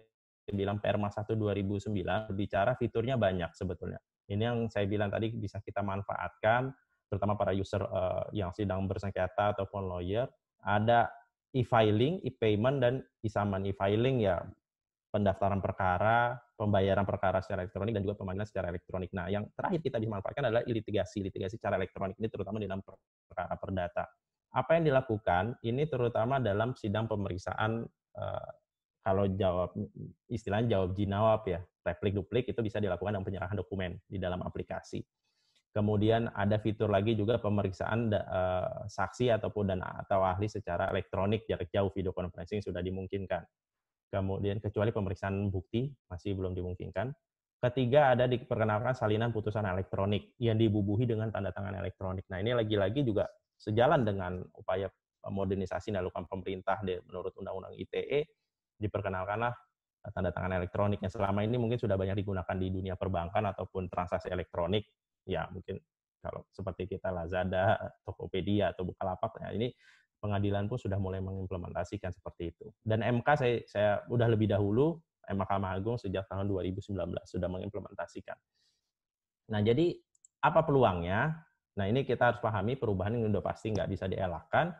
bilang Perma 1 2009 bicara fiturnya banyak sebetulnya. Ini yang saya bilang tadi bisa kita manfaatkan, terutama para user yang sedang bersengketa ataupun lawyer. Ada e-filing, e-payment, dan e-summon. E-filing ya pendaftaran perkara, pembayaran perkara secara elektronik, dan juga pemanggilan secara elektronik. Nah, yang terakhir kita bisa manfaatkan adalah litigasi secara elektronik, ini terutama di dalam perkara perdata. Apa yang dilakukan, ini terutama dalam sidang pemeriksaan, kalau istilahnya jawab jinawab ya, replik-duplik, itu bisa dilakukan dengan penyerahan dokumen di dalam aplikasi. Kemudian ada fitur lagi juga pemeriksaan saksi atau ahli secara elektronik, jarak jauh, video conferencing sudah dimungkinkan. Kemudian kecuali pemeriksaan bukti masih belum dimungkinkan. Ketiga, ada diperkenalkan salinan putusan elektronik yang dibubuhi dengan tanda tangan elektronik. Nah, ini lagi-lagi juga sejalan dengan upaya modernisasi yang dilakukan pemerintah menurut Undang-Undang ITE, diperkenalkanlah tanda tangan elektronik yang selama ini mungkin sudah banyak digunakan di dunia perbankan ataupun transaksi elektronik. Ya, mungkin kalau seperti kita Lazada, Tokopedia, atau Bukalapak, nah ini pengadilan pun sudah mulai mengimplementasikan seperti itu. Dan MK saya udah lebih dahulu, Mahkamah Agung sejak tahun 2019 sudah mengimplementasikan. Nah, jadi apa peluangnya? Nah, ini kita harus pahami perubahan ini udah pasti nggak bisa dielakkan,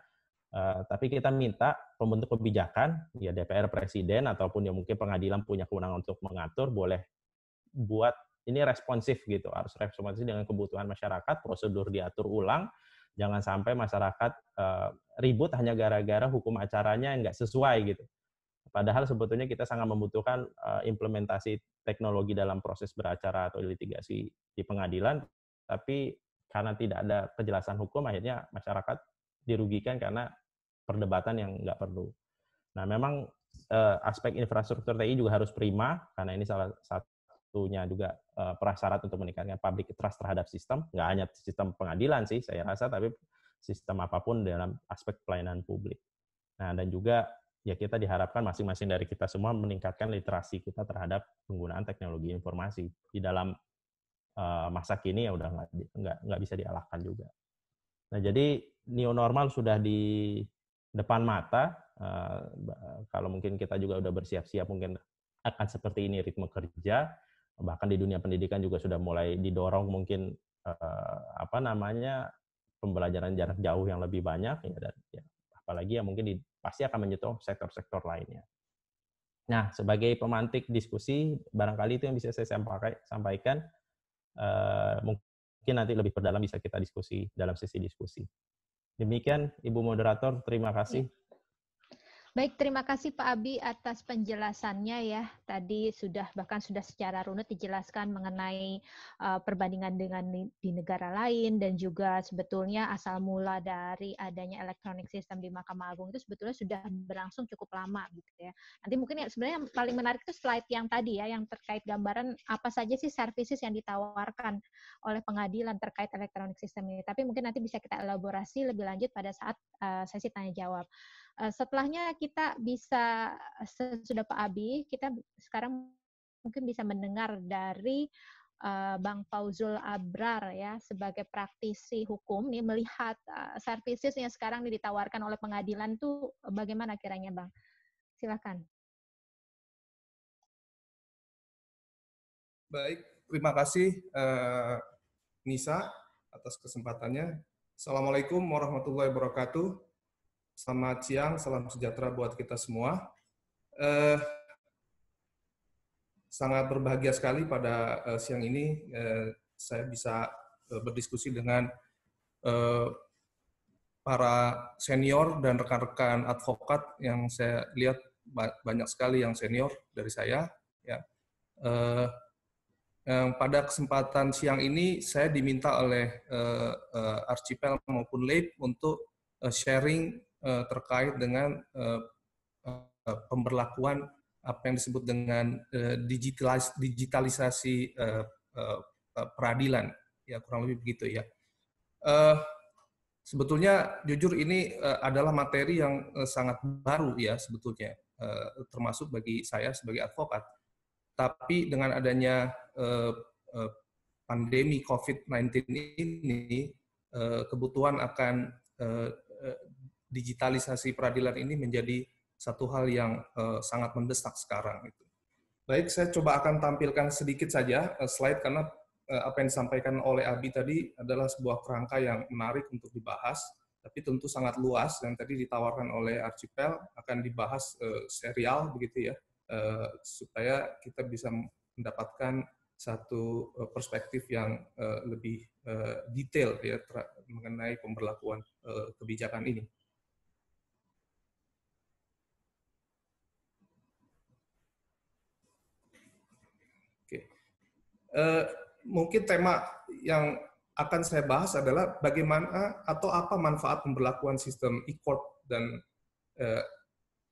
tapi kita minta pembentuk kebijakan, ya DPR, Presiden, ataupun ya mungkin pengadilan punya kewenangan untuk mengatur, boleh buat ini responsif gitu, harus responsif dengan kebutuhan masyarakat, prosedur diatur ulang, jangan sampai masyarakat ribut hanya gara-gara hukum acaranya nggak sesuai gitu. Padahal sebetulnya kita sangat membutuhkan implementasi teknologi dalam proses beracara atau litigasi di pengadilan, tapi karena tidak ada kejelasan hukum, akhirnya masyarakat dirugikan karena perdebatan yang nggak perlu. Nah, memang aspek infrastruktur TI juga harus prima, karena ini salah satunya juga prasyarat untuk meningkatkan public trust terhadap sistem, nggak hanya sistem pengadilan sih, saya rasa, tapi sistem apapun dalam aspek pelayanan publik. Nah, dan juga ya kita diharapkan masing-masing dari kita semua meningkatkan literasi kita terhadap penggunaan teknologi informasi di dalam masa kini, ya udah nggak bisa dialahkan juga. Nah, jadi new normal sudah di depan mata. Kalau mungkin kita juga udah bersiap-siap mungkin akan seperti ini ritme kerja, bahkan di dunia pendidikan juga sudah mulai didorong mungkin pembelajaran jarak jauh yang lebih banyak, ya, dan ya, apalagi ya mungkin pasti akan menyentuh sektor-sektor lainnya. Nah, sebagai pemantik diskusi, barangkali itu yang bisa saya sampaikan. Mungkin nanti lebih berdalam bisa kita diskusi dalam sesi diskusi. Demikian, Ibu Moderator, terima kasih. Baik, terima kasih Pak Abi atas penjelasannya ya. Tadi bahkan sudah secara runut dijelaskan mengenai perbandingan dengan di negara lain, dan juga sebetulnya asal mula dari adanya electronic system di Mahkamah Agung itu sebetulnya sudah berlangsung cukup lama gitu ya. Nanti mungkin sebenarnya yang paling menarik itu slide yang tadi ya, yang terkait gambaran apa saja sih services yang ditawarkan oleh pengadilan terkait electronic system ini. Tapi mungkin nanti bisa kita elaborasi lebih lanjut pada saat sesi tanya jawab. Setelahnya kita bisa, sesudah Pak Abi, kita sekarang mungkin bisa mendengar dari Bang Fauzul Abrar ya, sebagai praktisi hukum nih, melihat services yang sekarang ditawarkan oleh pengadilan itu bagaimana kiranya Bang? Silakan. Baik, terima kasih Nisa atas kesempatannya. Assalamualaikum warahmatullahi wabarakatuh. Selamat siang, salam sejahtera buat kita semua. Sangat berbahagia sekali pada siang ini saya bisa berdiskusi dengan para senior dan rekan-rekan advokat yang saya lihat banyak sekali yang senior dari saya. Ya. Pada kesempatan siang ini saya diminta oleh Archipel maupun Leib untuk sharing terkait dengan pemberlakuan apa yang disebut dengan digitalisasi peradilan, ya kurang lebih begitu ya. Sebetulnya jujur ini adalah materi yang sangat baru ya sebetulnya, termasuk bagi saya sebagai advokat. Tapi dengan adanya pandemi COVID-19 ini, kebutuhan akan digitalisasi peradilan ini menjadi satu hal yang sangat mendesak sekarang. Baik, saya coba akan tampilkan sedikit saja slide karena apa yang disampaikan oleh Abi tadi adalah sebuah kerangka yang menarik untuk dibahas, tapi tentu sangat luas. Yang tadi ditawarkan oleh Archipel akan dibahas serial begitu ya, supaya kita bisa mendapatkan satu perspektif yang lebih detail ya mengenai pemberlakuan kebijakan ini. Oke. Mungkin tema yang akan saya bahas adalah bagaimana atau apa manfaat pemberlakuan sistem e-court dan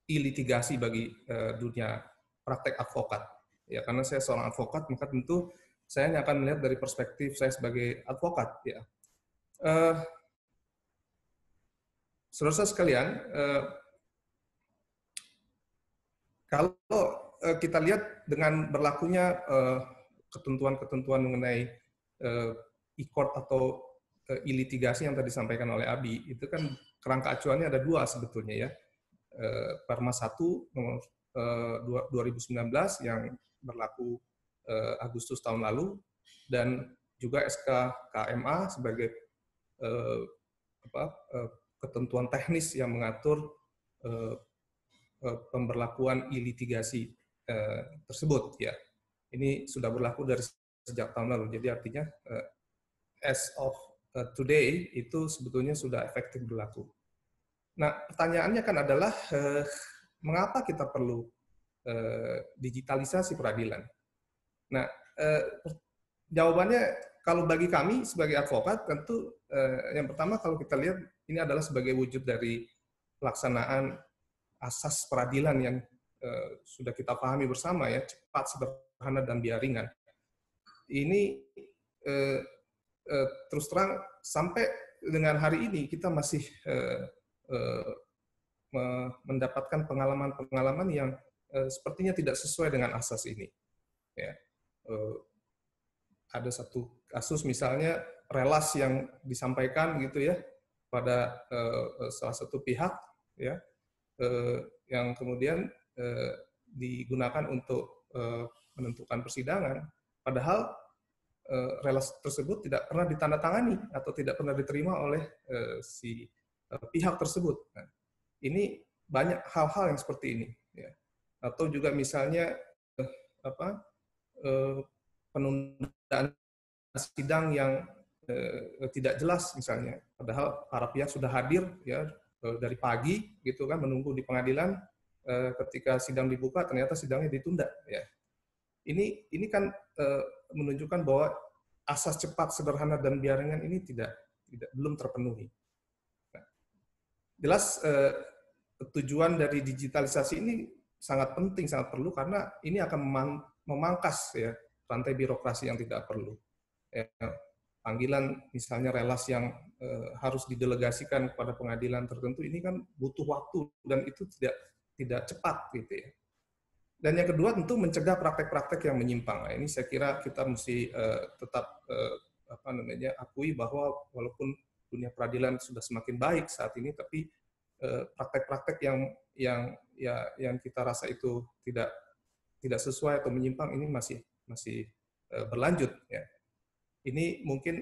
e-litigasi bagi dunia praktek advokat. Ya, karena saya seorang advokat, maka tentu saya hanya akan melihat dari perspektif saya sebagai advokat. Ya. Saudara sekalian, kalau kita lihat dengan berlakunya ketentuan-ketentuan mengenai e-court atau e-litigasi yang tadi disampaikan oleh Abi, itu kan kerangka acuannya ada dua sebetulnya ya. Perma 1 nomor 2019 yang berlaku Agustus tahun lalu, dan juga SK KMA sebagai ketentuan teknis yang mengatur pemberlakuan e-litigasi tersebut ya. Ini sudah berlaku dari sejak tahun lalu. Jadi artinya as of today itu sebetulnya sudah efektif berlaku. Nah, pertanyaannya kan adalah mengapa kita perlu digitalisasi peradilan? Nah, jawabannya kalau bagi kami sebagai advokat tentu yang pertama kalau kita lihat ini adalah sebagai wujud dari pelaksanaan asas peradilan yang sudah kita pahami bersama ya, cepat, sederhana, dan biaya ringan. Ini terus terang sampai dengan hari ini kita masih mendapatkan pengalaman-pengalaman yang sepertinya tidak sesuai dengan asas ini. Ya. Ada satu kasus misalnya relas yang disampaikan gitu ya pada salah satu pihak ya yang kemudian digunakan untuk menentukan persidangan, padahal relas tersebut tidak pernah ditandatangani atau tidak pernah diterima oleh si pihak tersebut. Nah, ini banyak hal-hal yang seperti ini ya. Atau juga misalnya penundaan sidang yang tidak jelas misalnya, padahal para pihak sudah hadir ya dari pagi gitu kan menunggu di pengadilan, ketika sidang dibuka ternyata sidangnya ditunda ya. Ini kan menunjukkan bahwa asas cepat, sederhana, dan biaya ringan ini belum terpenuhi. Nah, jelas tujuan dari digitalisasi ini sangat penting, sangat perlu karena ini akan memangkas ya rantai birokrasi yang tidak perlu. Ya, panggilan misalnya relas yang harus didelegasikan kepada pengadilan tertentu ini kan butuh waktu dan itu tidak cepat gitu ya. Dan yang kedua tentu mencegah praktek-praktek yang menyimpang. Nah, ini saya kira kita mesti tetap akui bahwa walaupun dunia peradilan sudah semakin baik saat ini, tapi praktek-praktek yang kita rasa itu tidak sesuai atau menyimpang ini masih berlanjut ya. Ini mungkin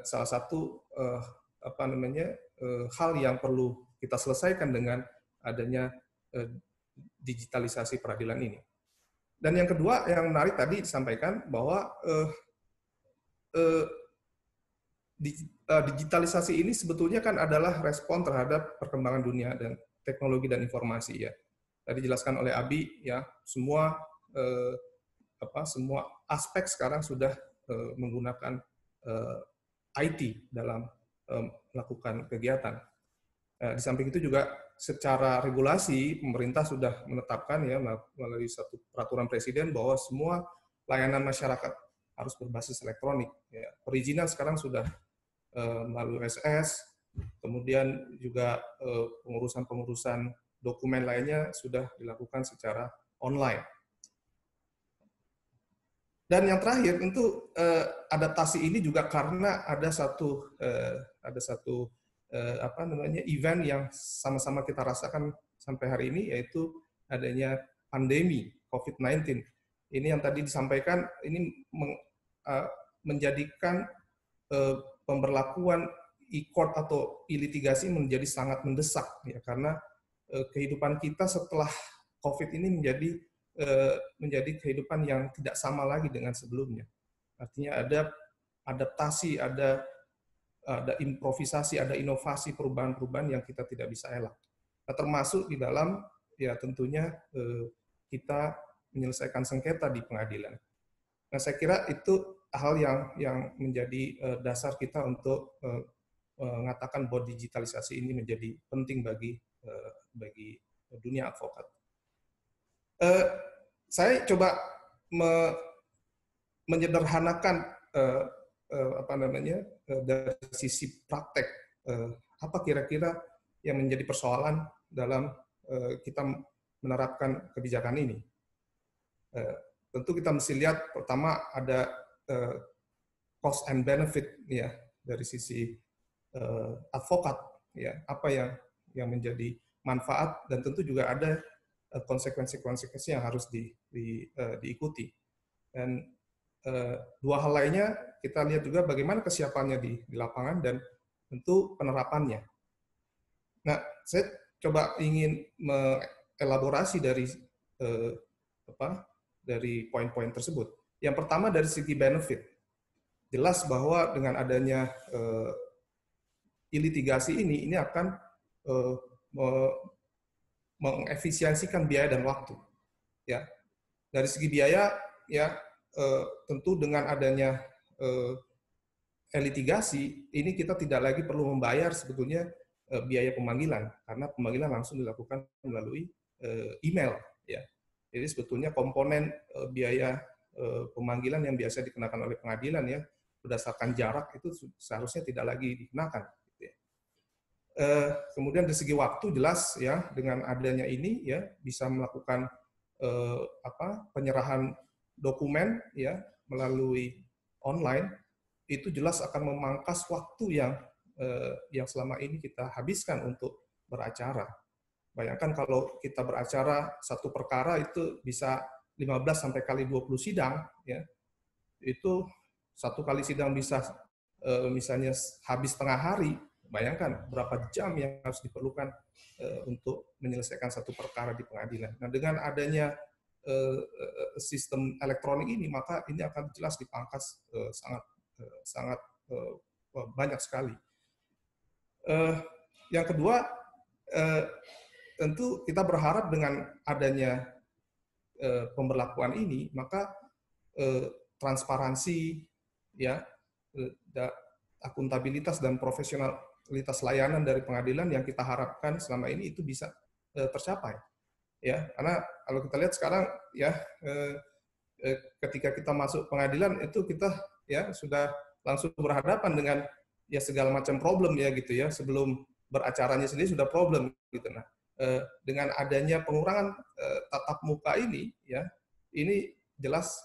salah satu hal yang perlu kita selesaikan dengan adanya digitalisasi peradilan ini. Dan yang kedua yang menarik tadi disampaikan bahwa digitalisasi ini sebetulnya kan adalah respon terhadap perkembangan dunia dan teknologi dan informasi ya. Tadi dijelaskan oleh Abi ya, semua semua aspek sekarang sudah menggunakan IT dalam melakukan kegiatan. Di samping itu juga secara regulasi pemerintah sudah menetapkan ya melalui satu peraturan presiden bahwa semua layanan masyarakat harus berbasis elektronik. Ya. Perizinan sekarang sudah melalui SS, kemudian juga pengurusan dokumen lainnya sudah dilakukan secara online. Dan yang terakhir tentu adaptasi ini juga karena ada satu event yang sama-sama kita rasakan sampai hari ini, yaitu adanya pandemi COVID-19. Ini yang tadi disampaikan, ini menjadikan pemberlakuan e-court atau e-litigasi menjadi sangat mendesak, ya, karena kehidupan kita setelah COVID ini menjadi kehidupan yang tidak sama lagi dengan sebelumnya. Artinya ada adaptasi, ada improvisasi, ada inovasi, perubahan-perubahan yang kita tidak bisa elak. Nah, termasuk di dalam ya tentunya kita menyelesaikan sengketa di pengadilan. Nah, saya kira itu hal yang menjadi dasar kita untuk mengatakan bahwa digitalisasi ini menjadi penting bagi dunia advokat. Saya coba menyederhanakan dari sisi praktek apa kira-kira yang menjadi persoalan dalam kita menerapkan kebijakan ini. Tentu kita mesti lihat pertama ada cost and benefit ya dari sisi advokat ya, apa yang menjadi manfaat, dan tentu juga ada konsekuensi-konsekuensi yang harus diikuti. Dan dua hal lainnya kita lihat juga bagaimana kesiapannya di lapangan dan tentu penerapannya. Nah, saya coba ingin mengelaborasi dari poin-poin tersebut. Yang pertama dari segi benefit, jelas bahwa dengan adanya e-litigasi ini akan mengefisiensikan biaya dan waktu. Ya, dari segi biaya, ya tentu dengan adanya e-litigasi ini kita tidak lagi perlu membayar sebetulnya biaya pemanggilan, karena pemanggilan langsung dilakukan melalui email. Ya, jadi sebetulnya komponen biaya pemanggilan yang biasa dikenakan oleh pengadilan ya berdasarkan jarak itu seharusnya tidak lagi dikenakan. Kemudian dari segi waktu jelas ya dengan adanya ini ya bisa melakukan penyerahan dokumen ya melalui online, itu jelas akan memangkas waktu yang selama ini kita habiskan untuk beracara. Bayangkan kalau kita beracara satu perkara itu bisa 15 sampai kali 20 sidang ya. Itu satu kali sidang bisa misalnya habis setengah hari. Bayangkan berapa jam yang harus diperlukan untuk menyelesaikan satu perkara di pengadilan. Nah, dengan adanya sistem elektronik ini, maka ini akan jelas dipangkas sangat banyak sekali. Yang kedua, tentu kita berharap dengan adanya pemberlakuan ini, maka transparansi, ya, akuntabilitas dan profesionalitas layanan dari pengadilan yang kita harapkan selama ini itu bisa tercapai. Ya, karena kalau kita lihat sekarang ya ketika kita masuk pengadilan itu kita ya sudah langsung berhadapan dengan ya segala macam problem ya gitu ya, sebelum beracaranya sendiri sudah problem gitu. Nah, dengan adanya pengurangan tatap muka ini ya, ini jelas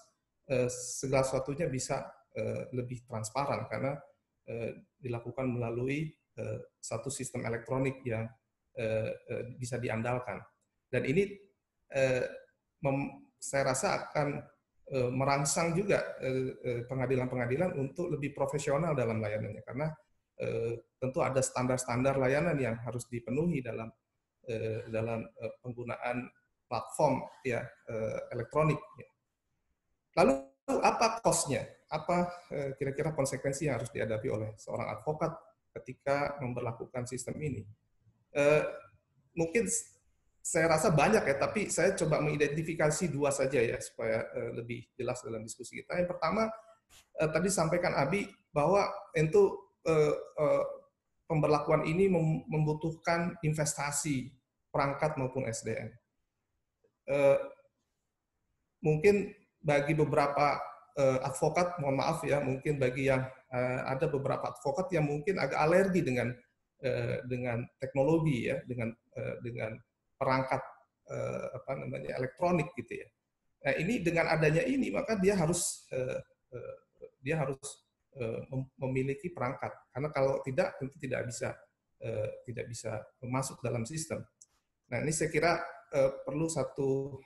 segala sesuatunya bisa lebih transparan karena dilakukan melalui satu sistem elektronik yang bisa diandalkan. Dan ini saya rasa akan merangsang juga pengadilan-pengadilan untuk lebih profesional dalam layanannya, karena tentu ada standar-standar layanan yang harus dipenuhi dalam penggunaan platform ya elektronik. Lalu apa cost-nya? apa kira-kira konsekuensi yang harus dihadapi oleh seorang advokat ketika memberlakukan sistem ini? Mungkin saya rasa banyak ya, tapi saya coba mengidentifikasi 2 saja ya supaya lebih jelas dalam diskusi kita. Yang pertama, tadi sampaikan Abi bahwa untuk pemberlakuan ini membutuhkan investasi perangkat maupun SDM. Mungkin bagi beberapa advokat, mohon maaf ya, mungkin bagi yang ada beberapa advokat yang mungkin agak alergi dengan teknologi ya, dengan perangkat elektronik gitu ya. Nah, ini dengan adanya ini maka dia harus memiliki perangkat, karena kalau tidak tentu tidak bisa masuk dalam sistem. Nah, ini saya kira perlu satu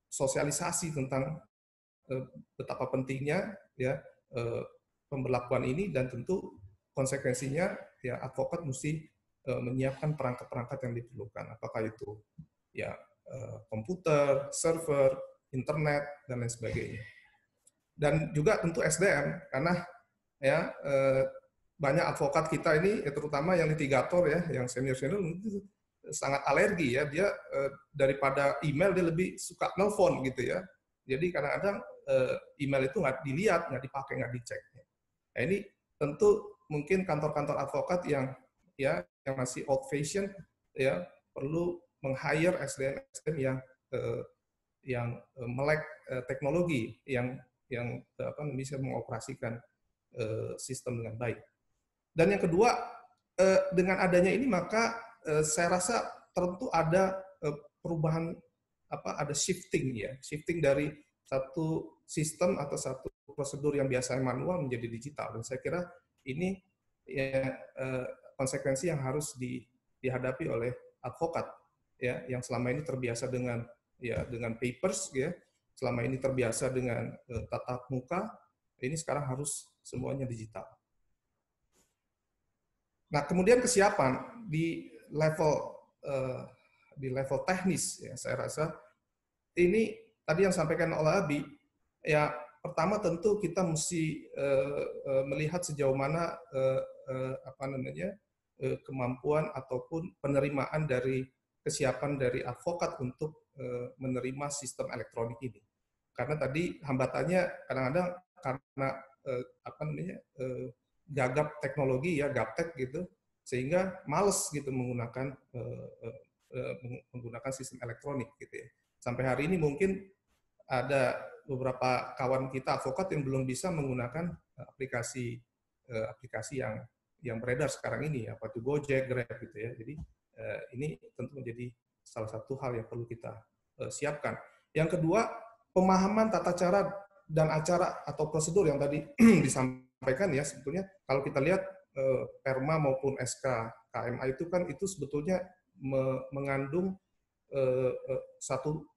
sosialisasi tentang betapa pentingnya ya pemberlakuan ini, dan tentu konsekuensinya ya advokat mesti menyiapkan perangkat-perangkat yang diperlukan, apakah itu ya komputer, server, internet, dan lain sebagainya. Dan juga tentu SDM, karena ya banyak advokat kita ini, terutama yang litigator ya, yang senior-senior itu sangat alergi ya, dia daripada email dia lebih suka nelfon gitu ya. Jadi kadang-kadang email itu nggak dilihat, nggak dipakai, nggak dicek. Nah, ini tentu mungkin kantor-kantor advokat yang masih old fashion ya perlu meng-hire SDM yang melek teknologi, yang bisa mengoperasikan sistem dengan baik. Dan yang kedua, dengan adanya ini maka saya rasa tentu ada perubahan, ada shifting dari satu sistem atau satu prosedur yang biasanya manual menjadi digital. Dan saya kira ini ya konsekuensi yang harus dihadapi oleh advokat ya, yang selama ini terbiasa dengan papers ya, selama ini terbiasa dengan tatap muka, ini sekarang harus semuanya digital. Nah, kemudian kesiapan di level teknis ya, saya rasa ini tadi yang sampaikan oleh Abi ya, pertama tentu kita mesti melihat sejauh mana kemampuan ataupun penerimaan dari kesiapan dari advokat untuk menerima sistem elektronik ini. Karena tadi hambatannya kadang-kadang karena gagap teknologi ya, gaptek gitu, sehingga males gitu menggunakan sistem elektronik gitu ya. Sampai hari ini mungkin ada beberapa kawan kita advokat yang belum bisa menggunakan aplikasi yang beredar sekarang ini, apa itu Gojek, Grab gitu ya. Jadi ini tentu menjadi salah satu hal yang perlu kita siapkan. Yang kedua, pemahaman tata cara dan acara atau prosedur yang tadi disampaikan ya, sebetulnya kalau kita lihat Perma maupun SK KMA itu kan itu sebetulnya mengandung satu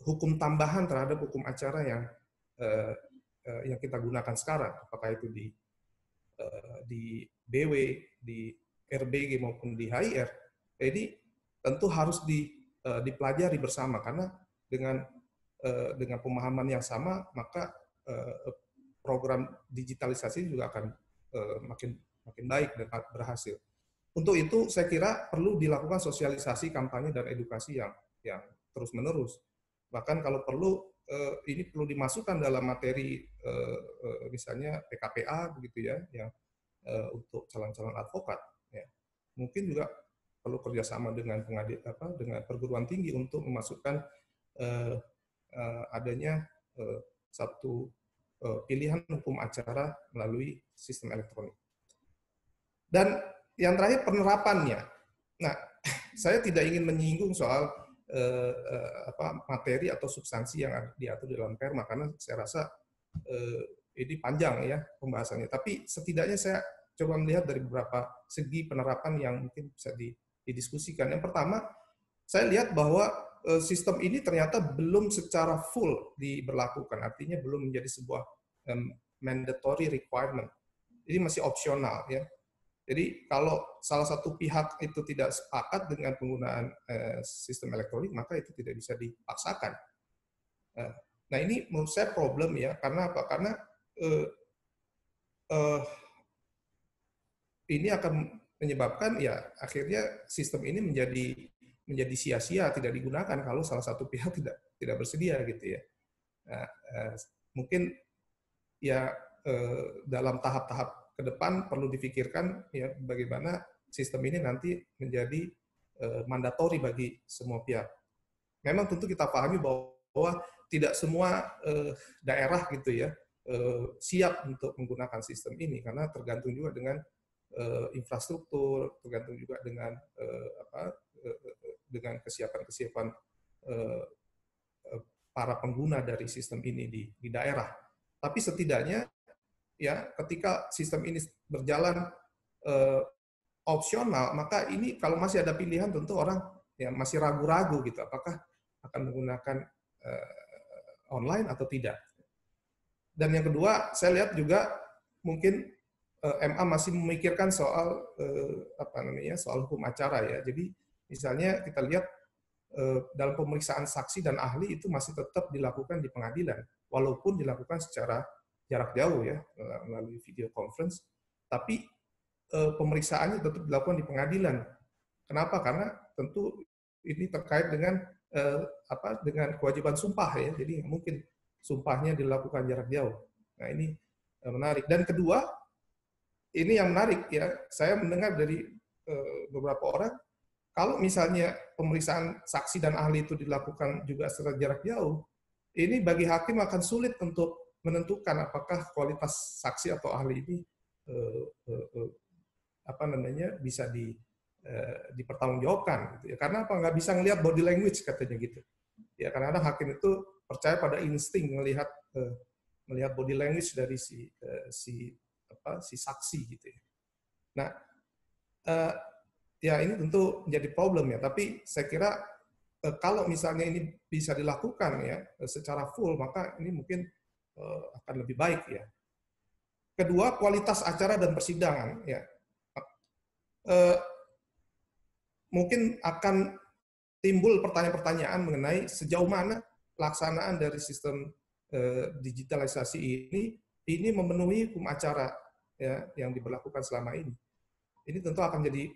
hukum tambahan terhadap hukum acara yang kita gunakan sekarang, apakah itu di BW, di RBG maupun di HIR. Jadi tentu harus dipelajari bersama, karena dengan pemahaman yang sama maka program digitalisasi juga akan makin baik dan berhasil. Untuk itu saya kira perlu dilakukan sosialisasi, kampanye, dan edukasi yang terus-menerus. Bahkan kalau perlu ini perlu dimasukkan dalam materi misalnya PKPA begitu ya, yang untuk calon-calon advokat. Ya. Mungkin juga perlu kerjasama dengan dengan perguruan tinggi untuk memasukkan adanya satu pilihan hukum acara melalui sistem elektronik. Dan yang terakhir penerapannya. Nah, saya tidak ingin menyinggung soal materi atau substansi yang diatur dalam Perma, karena saya rasa ini panjang ya pembahasannya. Tapi setidaknya saya coba melihat dari beberapa segi penerapan yang mungkin bisa didiskusikan. Yang pertama, saya lihat bahwa sistem ini ternyata belum secara full diberlakukan, artinya belum menjadi sebuah mandatory requirement. Jadi masih opsional ya. Jadi kalau salah satu pihak itu tidak sepakat dengan penggunaan sistem elektronik, maka itu tidak bisa dipaksakan. Nah ini menurut saya problem ya, karena apa? Karena ini akan menyebabkan ya akhirnya sistem ini menjadi sia-sia, tidak digunakan kalau salah satu pihak tidak bersedia gitu ya. Nah, mungkin ya dalam tahap-tahap ke depan perlu difikirkan ya bagaimana sistem ini nanti menjadi mandatori bagi semua pihak. Memang tentu kita pahami bahwa tidak semua daerah gitu ya siap untuk menggunakan sistem ini karena tergantung juga dengan infrastruktur, tergantung juga dengan dengan kesiapan para pengguna dari sistem ini di daerah. Tapi setidaknya ya ketika sistem ini berjalan opsional, maka ini kalau masih ada pilihan tentu orang ya masih ragu-ragu gitu apakah akan menggunakan online atau tidak. Dan yang kedua, saya lihat juga mungkin MA masih memikirkan soal soal hukum acara ya. Jadi misalnya kita lihat dalam pemeriksaan saksi dan ahli itu masih tetap dilakukan di pengadilan, walaupun dilakukan secara jarak jauh ya melalui video conference, tapi pemeriksaannya tetap dilakukan di pengadilan. Kenapa? Karena tentu ini terkait dengan dengan kewajiban sumpah ya. Jadi mungkin sumpahnya dilakukan jarak jauh. Nah ini menarik. Dan kedua, ini yang menarik ya. Saya mendengar dari beberapa orang, kalau misalnya pemeriksaan saksi dan ahli itu dilakukan juga secara jarak jauh, ini bagi hakim akan sulit untuk menentukan apakah kualitas saksi atau ahli ini bisa dipertanggungjawabkan. Gitu ya. Karena apa? Nggak bisa ngelihat body language katanya gitu. Ya karena hakim itu percaya pada insting melihat body language dari si saksi gitu ya. Nah, ya ini tentu menjadi problem ya. Tapi saya kira kalau misalnya ini bisa dilakukan ya secara full, maka ini mungkin akan lebih baik ya. Kedua, kualitas acara dan persidangan ya. Mungkin akan timbul pertanyaan-pertanyaan mengenai sejauh mana pelaksanaan dari sistem digitalisasi ini memenuhi hukum acara ya yang diberlakukan selama ini. Ini tentu akan jadi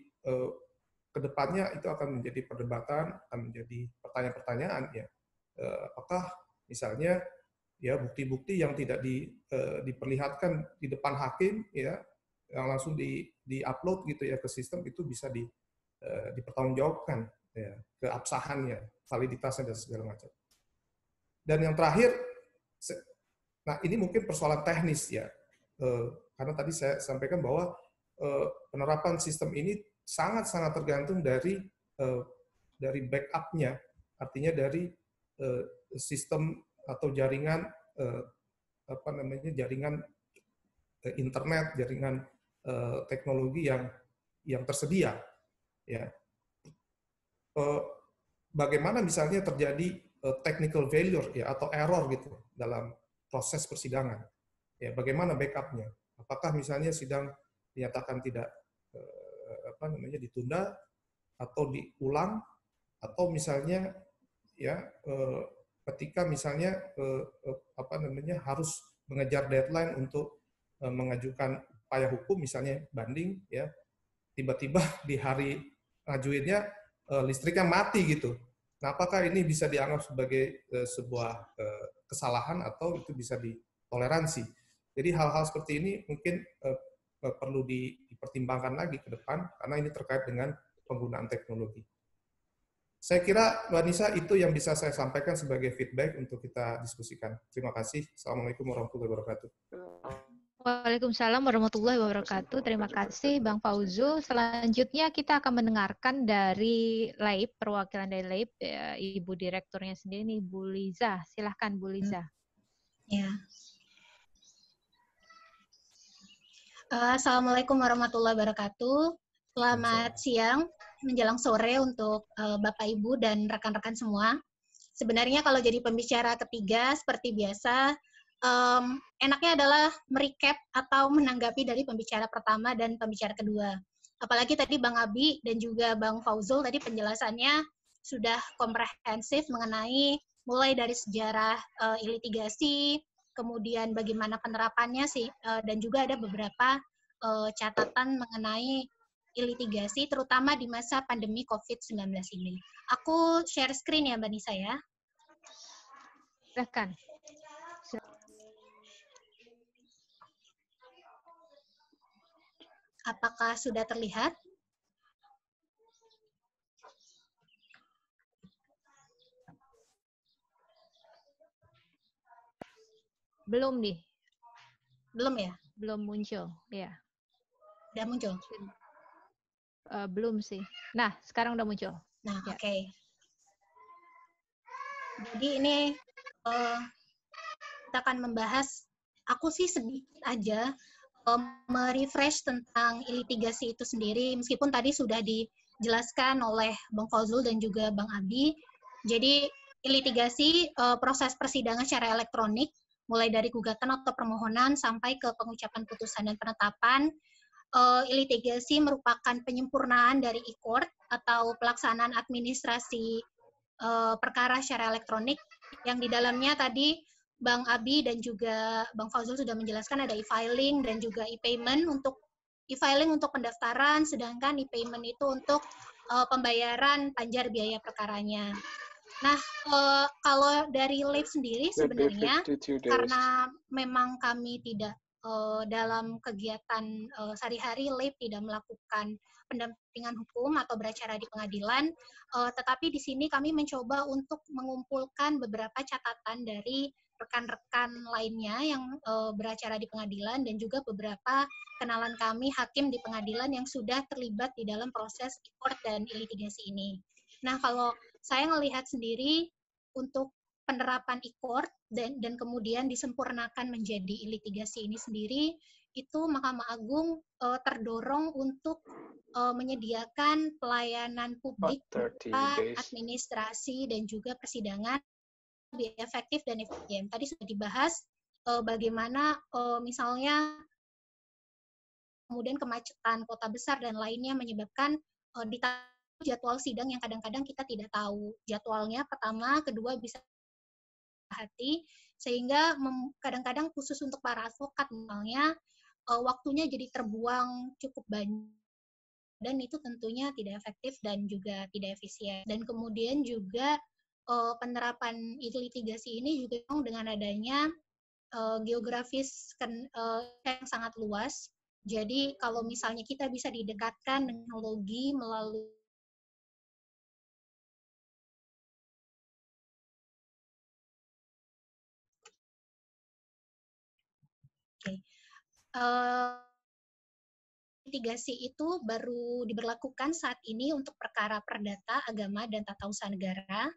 kedepannya itu akan menjadi perdebatan, akan menjadi pertanyaan-pertanyaan ya. Apakah misalnya ya bukti-bukti yang tidak diperlihatkan di depan hakim ya yang langsung di-upload gitu ya ke sistem itu bisa dipertanggungjawabkan ya, keabsahannya, validitasnya dan segala macam. Dan yang terakhir, nah ini mungkin persoalan teknis ya, karena tadi saya sampaikan bahwa penerapan sistem ini sangat-sangat tergantung dari backup-nya, artinya dari sistem atau jaringan jaringan internet, jaringan teknologi yang tersedia. Ya, bagaimana misalnya terjadi technical failure ya atau error gitu dalam proses persidangan. Ya, bagaimana backupnya? Apakah misalnya sidang dinyatakan tidak ditunda atau diulang atau misalnya ya ketika misalnya harus mengejar deadline untuk mengajukan upaya hukum misalnya banding ya tiba-tiba di hari ngajuinnya listriknya mati gitu. Nah, apakah ini bisa dianggap sebagai sebuah kesalahan atau itu bisa ditoleransi? Jadi hal-hal seperti ini mungkin perlu dipertimbangkan lagi ke depan karena ini terkait dengan penggunaan teknologi. Saya kira Mbak Nisa itu yang bisa saya sampaikan sebagai feedback untuk kita diskusikan. Terima kasih. Assalamualaikum warahmatullahi wabarakatuh. Waalaikumsalam warahmatullahi wabarakatuh. Terima kasih Bang Fauzul. Selanjutnya kita akan mendengarkan dari LAIP, perwakilan dari LAIP, Ibu Direkturnya sendiri, Bu Liza. Silahkan Bu Liza. Ya. Assalamualaikum warahmatullahi wabarakatuh. Selamat siang, menjelang sore untuk Bapak Ibu dan rekan-rekan semua. Sebenarnya kalau jadi pembicara ketiga seperti biasa, enaknya adalah merecap atau menanggapi dari pembicara pertama dan pembicara kedua. Apalagi tadi Bang Abi dan juga Bang Fauzul tadi penjelasannya sudah komprehensif mengenai mulai dari sejarah litigasi, kemudian bagaimana penerapannya sih, dan juga ada beberapa catatan mengenai litigasi, terutama di masa pandemi COVID-19 ini. Aku share screen ya, Mbak Nisa ya. Silakan. Apakah sudah terlihat? Belum nih. Belum ya? Belum muncul. Ya. Udah muncul? Belum sih. Nah, sekarang udah muncul. Nah, Ya. oke. Jadi ini kita akan membahas, aku sih sedikit aja merefresh tentang litigasi itu sendiri, meskipun tadi sudah dijelaskan oleh Bang Fauzzul dan juga Bang Abi. Jadi litigasi proses persidangan secara elektronik, mulai dari gugatan atau permohonan sampai ke pengucapan putusan dan penetapan. Litigasi merupakan penyempurnaan dari e-court atau pelaksanaan administrasi perkara secara elektronik, yang di dalamnya tadi Bang Abi dan juga Bang Fauzzul sudah menjelaskan ada e-filing dan juga e-payment. Untuk e-filing untuk pendaftaran, sedangkan e-payment itu untuk pembayaran panjar biaya perkaranya. Nah, kalau dari LAIF sendiri sebenarnya, karena memang kami tidak dalam kegiatan sehari-hari, LAIF tidak melakukan pendampingan hukum atau beracara di pengadilan, tetapi di sini kami mencoba untuk mengumpulkan beberapa catatan dari rekan-rekan lainnya yang beracara di pengadilan dan juga beberapa kenalan kami hakim di pengadilan yang sudah terlibat di dalam proses e-court dan litigasi ini. Nah, kalau saya melihat sendiri untuk penerapan e-court dan kemudian disempurnakan menjadi litigasi ini sendiri, itu Mahkamah Agung terdorong untuk menyediakan pelayanan publik berupa administrasi dan juga persidangan lebih efektif dan efisien. Tadi sudah dibahas bagaimana misalnya kemudian kemacetan kota besar dan lainnya menyebabkan jadwal sidang yang kadang-kadang kita tidak tahu jadwalnya, pertama, kedua bisa hati, sehingga kadang-kadang khusus untuk para advokat misalnya, waktunya jadi terbuang cukup banyak, dan itu tentunya tidak efektif dan juga tidak efisien. Dan kemudian juga penerapan litigasi ini juga dengan adanya geografis yang sangat luas. Jadi kalau misalnya kita bisa didekatkan dengan teknologi melalui litigasi itu baru diberlakukan saat ini untuk perkara perdata, agama, dan tata usaha negara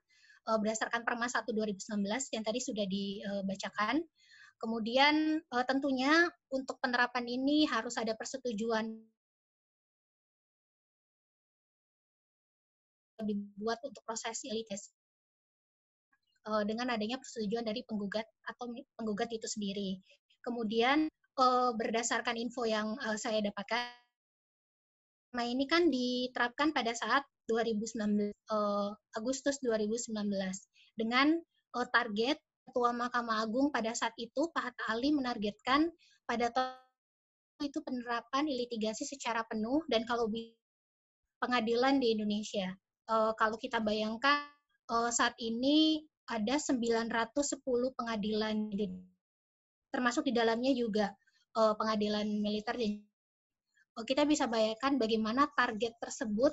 berdasarkan Perma 1 2019 yang tadi sudah dibacakan. Kemudian tentunya untuk penerapan ini harus ada persetujuan dibuat untuk proses litigasi dengan adanya persetujuan dari penggugat atau penggugat itu sendiri. Kemudian berdasarkan info yang saya dapatkan, nah ini kan diterapkan pada saat 2019, Agustus 2019 dengan target Ketua Mahkamah Agung pada saat itu, Pak Hatta Ali, menargetkan pada tahun itu penerapan litigasi secara penuh dan kalau pengadilan di Indonesia. Kalau kita bayangkan saat ini ada 910 pengadilan, termasuk di dalamnya juga pengadilan militer. Dan kita bisa bayangkan bagaimana target tersebut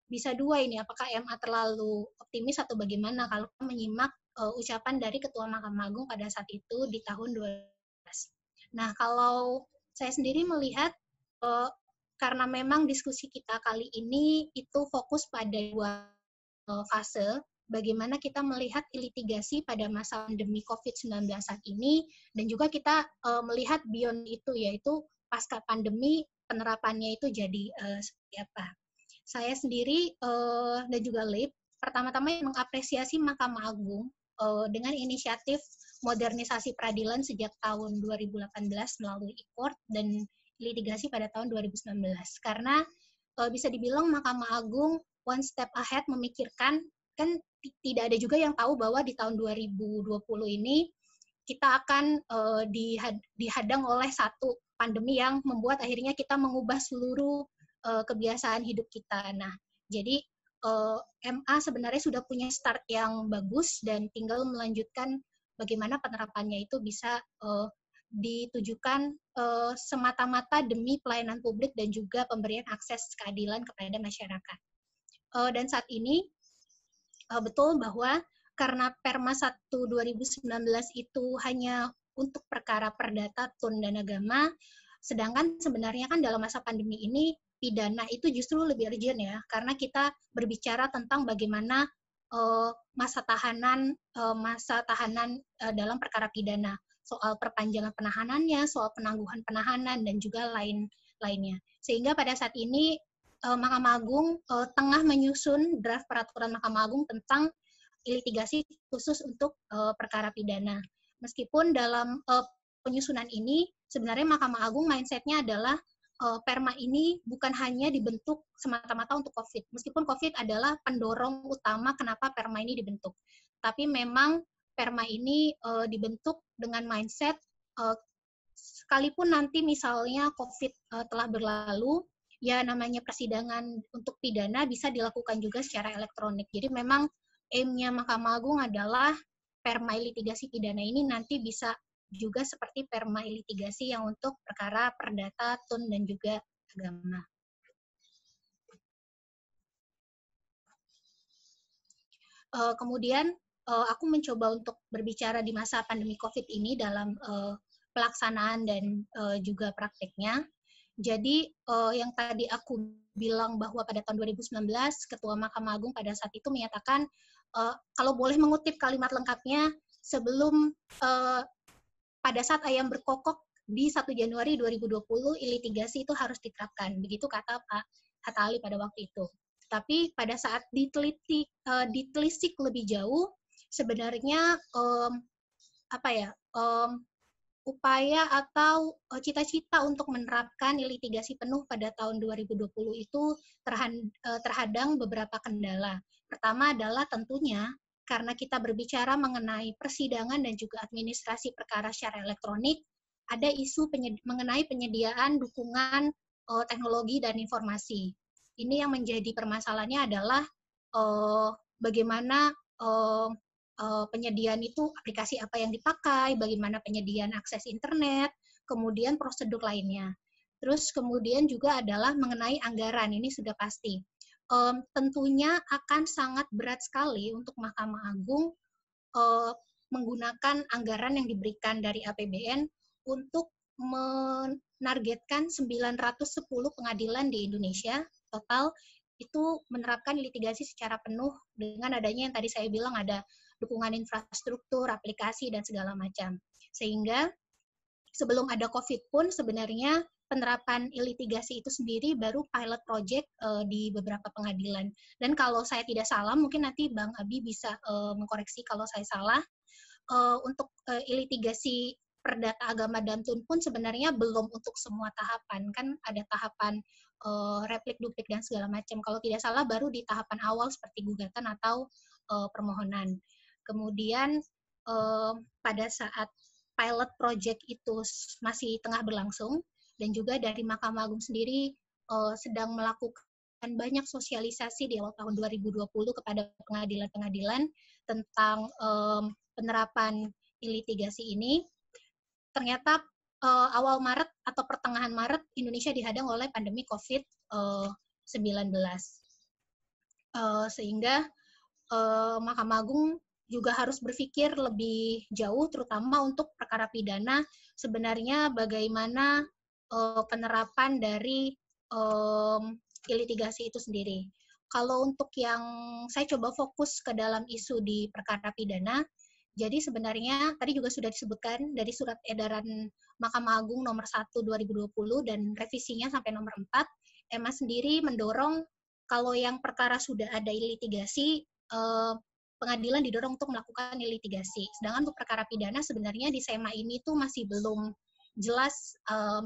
bisa dua ini, apakah MA terlalu optimis atau bagaimana kalau menyimak ucapan dari Ketua Mahkamah Agung pada saat itu di tahun 2012. Nah, kalau saya sendiri melihat karena memang diskusi kita kali ini itu fokus pada dua fase, bagaimana kita melihat litigasi pada masa pandemi COVID-19 saat ini, dan juga kita melihat beyond itu, yaitu pasca pandemi penerapannya itu jadi seperti apa. Saya sendiri dan juga LAIF pertama-tama mengapresiasi Mahkamah Agung dengan inisiatif modernisasi peradilan sejak tahun 2018 melalui e-court dan litigasi pada tahun 2019. Karena bisa dibilang Mahkamah Agung one step ahead memikirkan kan tidak ada juga yang tahu bahwa di tahun 2020 ini kita akan dihadang oleh satu pandemi yang membuat akhirnya kita mengubah seluruh kebiasaan hidup kita. Nah, jadi MA sebenarnya sudah punya start yang bagus dan tinggal melanjutkan bagaimana penerapannya itu bisa ditujukan semata-mata demi pelayanan publik dan juga pemberian akses keadilan kepada masyarakat. Dan saat ini betul bahwa karena Perma 1 2019 itu hanya untuk perkara perdata, tun, dan agama, sedangkan sebenarnya kan dalam masa pandemi ini pidana itu justru lebih urgent ya, karena kita berbicara tentang bagaimana masa tahanan dalam perkara pidana, soal perpanjangan penahanannya, soal penangguhan penahanan, dan juga lainnya. Sehingga pada saat ini Mahkamah Agung tengah menyusun draft peraturan Mahkamah Agung tentang litigasi khusus untuk perkara pidana. Meskipun dalam penyusunan ini sebenarnya Mahkamah Agung mindset-nya adalah Perma ini bukan hanya dibentuk semata-mata untuk COVID. Meskipun COVID adalah pendorong utama kenapa Perma ini dibentuk. Tapi memang Perma ini dibentuk dengan mindset sekalipun nanti misalnya COVID telah berlalu, ya namanya persidangan untuk pidana bisa dilakukan juga secara elektronik. Jadi memang aim-nya Mahkamah Agung adalah perma litigasi pidana ini nanti bisa juga seperti perma litigasi yang untuk perkara perdata, tun, dan juga agama. Kemudian aku mencoba untuk berbicara di masa pandemi COVID ini dalam pelaksanaan dan juga prakteknya. Jadi yang tadi aku bilang bahwa pada tahun 2019 Ketua Mahkamah Agung pada saat itu menyatakan kalau boleh mengutip kalimat lengkapnya, sebelum pada saat ayam berkokok di 1 Januari 2020 litigasi itu harus diterapkan. Begitu kata Pak Hatta Ali pada waktu itu. Tapi pada saat ditelisik lebih jauh, sebenarnya upaya atau cita-cita untuk menerapkan litigasi penuh pada tahun 2020 itu terhadang beberapa kendala. Pertama adalah tentunya karena kita berbicara mengenai persidangan dan juga administrasi perkara secara elektronik, ada isu mengenai penyediaan dukungan teknologi dan informasi. Ini yang menjadi permasalahannya adalah bagaimana penyediaan itu, aplikasi apa yang dipakai, bagaimana penyediaan akses internet, kemudian prosedur lainnya. Terus kemudian juga adalah mengenai anggaran, ini sudah pasti. Tentunya akan sangat berat sekali untuk Mahkamah Agung menggunakan anggaran yang diberikan dari APBN untuk menargetkan 910 pengadilan di Indonesia total itu menerapkan litigasi secara penuh dengan adanya yang tadi saya bilang ada dukungan infrastruktur, aplikasi, dan segala macam. Sehingga sebelum ada COVID pun sebenarnya penerapan litigasi itu sendiri baru pilot project di beberapa pengadilan. Dan kalau saya tidak salah, mungkin nanti Bang Abi bisa mengkoreksi kalau saya salah, untuk litigasi perdata agama dan tun pun sebenarnya belum untuk semua tahapan. Kan ada tahapan replik, duplik, dan segala macam. Kalau tidak salah baru di tahapan awal seperti gugatan atau permohonan. Kemudian pada saat pilot project itu masih tengah berlangsung, dan juga dari Mahkamah Agung sendiri sedang melakukan banyak sosialisasi di awal tahun 2020 kepada pengadilan-pengadilan tentang penerapan litigasi ini. Ternyata awal Maret atau pertengahan Maret Indonesia dihadang oleh pandemi COVID-19. Sehingga Mahkamah Agung juga harus berpikir lebih jauh, terutama untuk perkara pidana, sebenarnya bagaimana penerapan dari litigasi itu sendiri. Kalau untuk yang saya coba fokus ke dalam isu di perkara pidana, jadi sebenarnya tadi juga sudah disebutkan dari surat edaran Mahkamah Agung nomor 1 2020 dan revisinya sampai nomor 4, EMA sendiri mendorong kalau yang perkara sudah ada litigasi, pengadilan didorong untuk melakukan litigasi. Sedangkan untuk perkara pidana sebenarnya di SEMA ini tuh masih belum jelas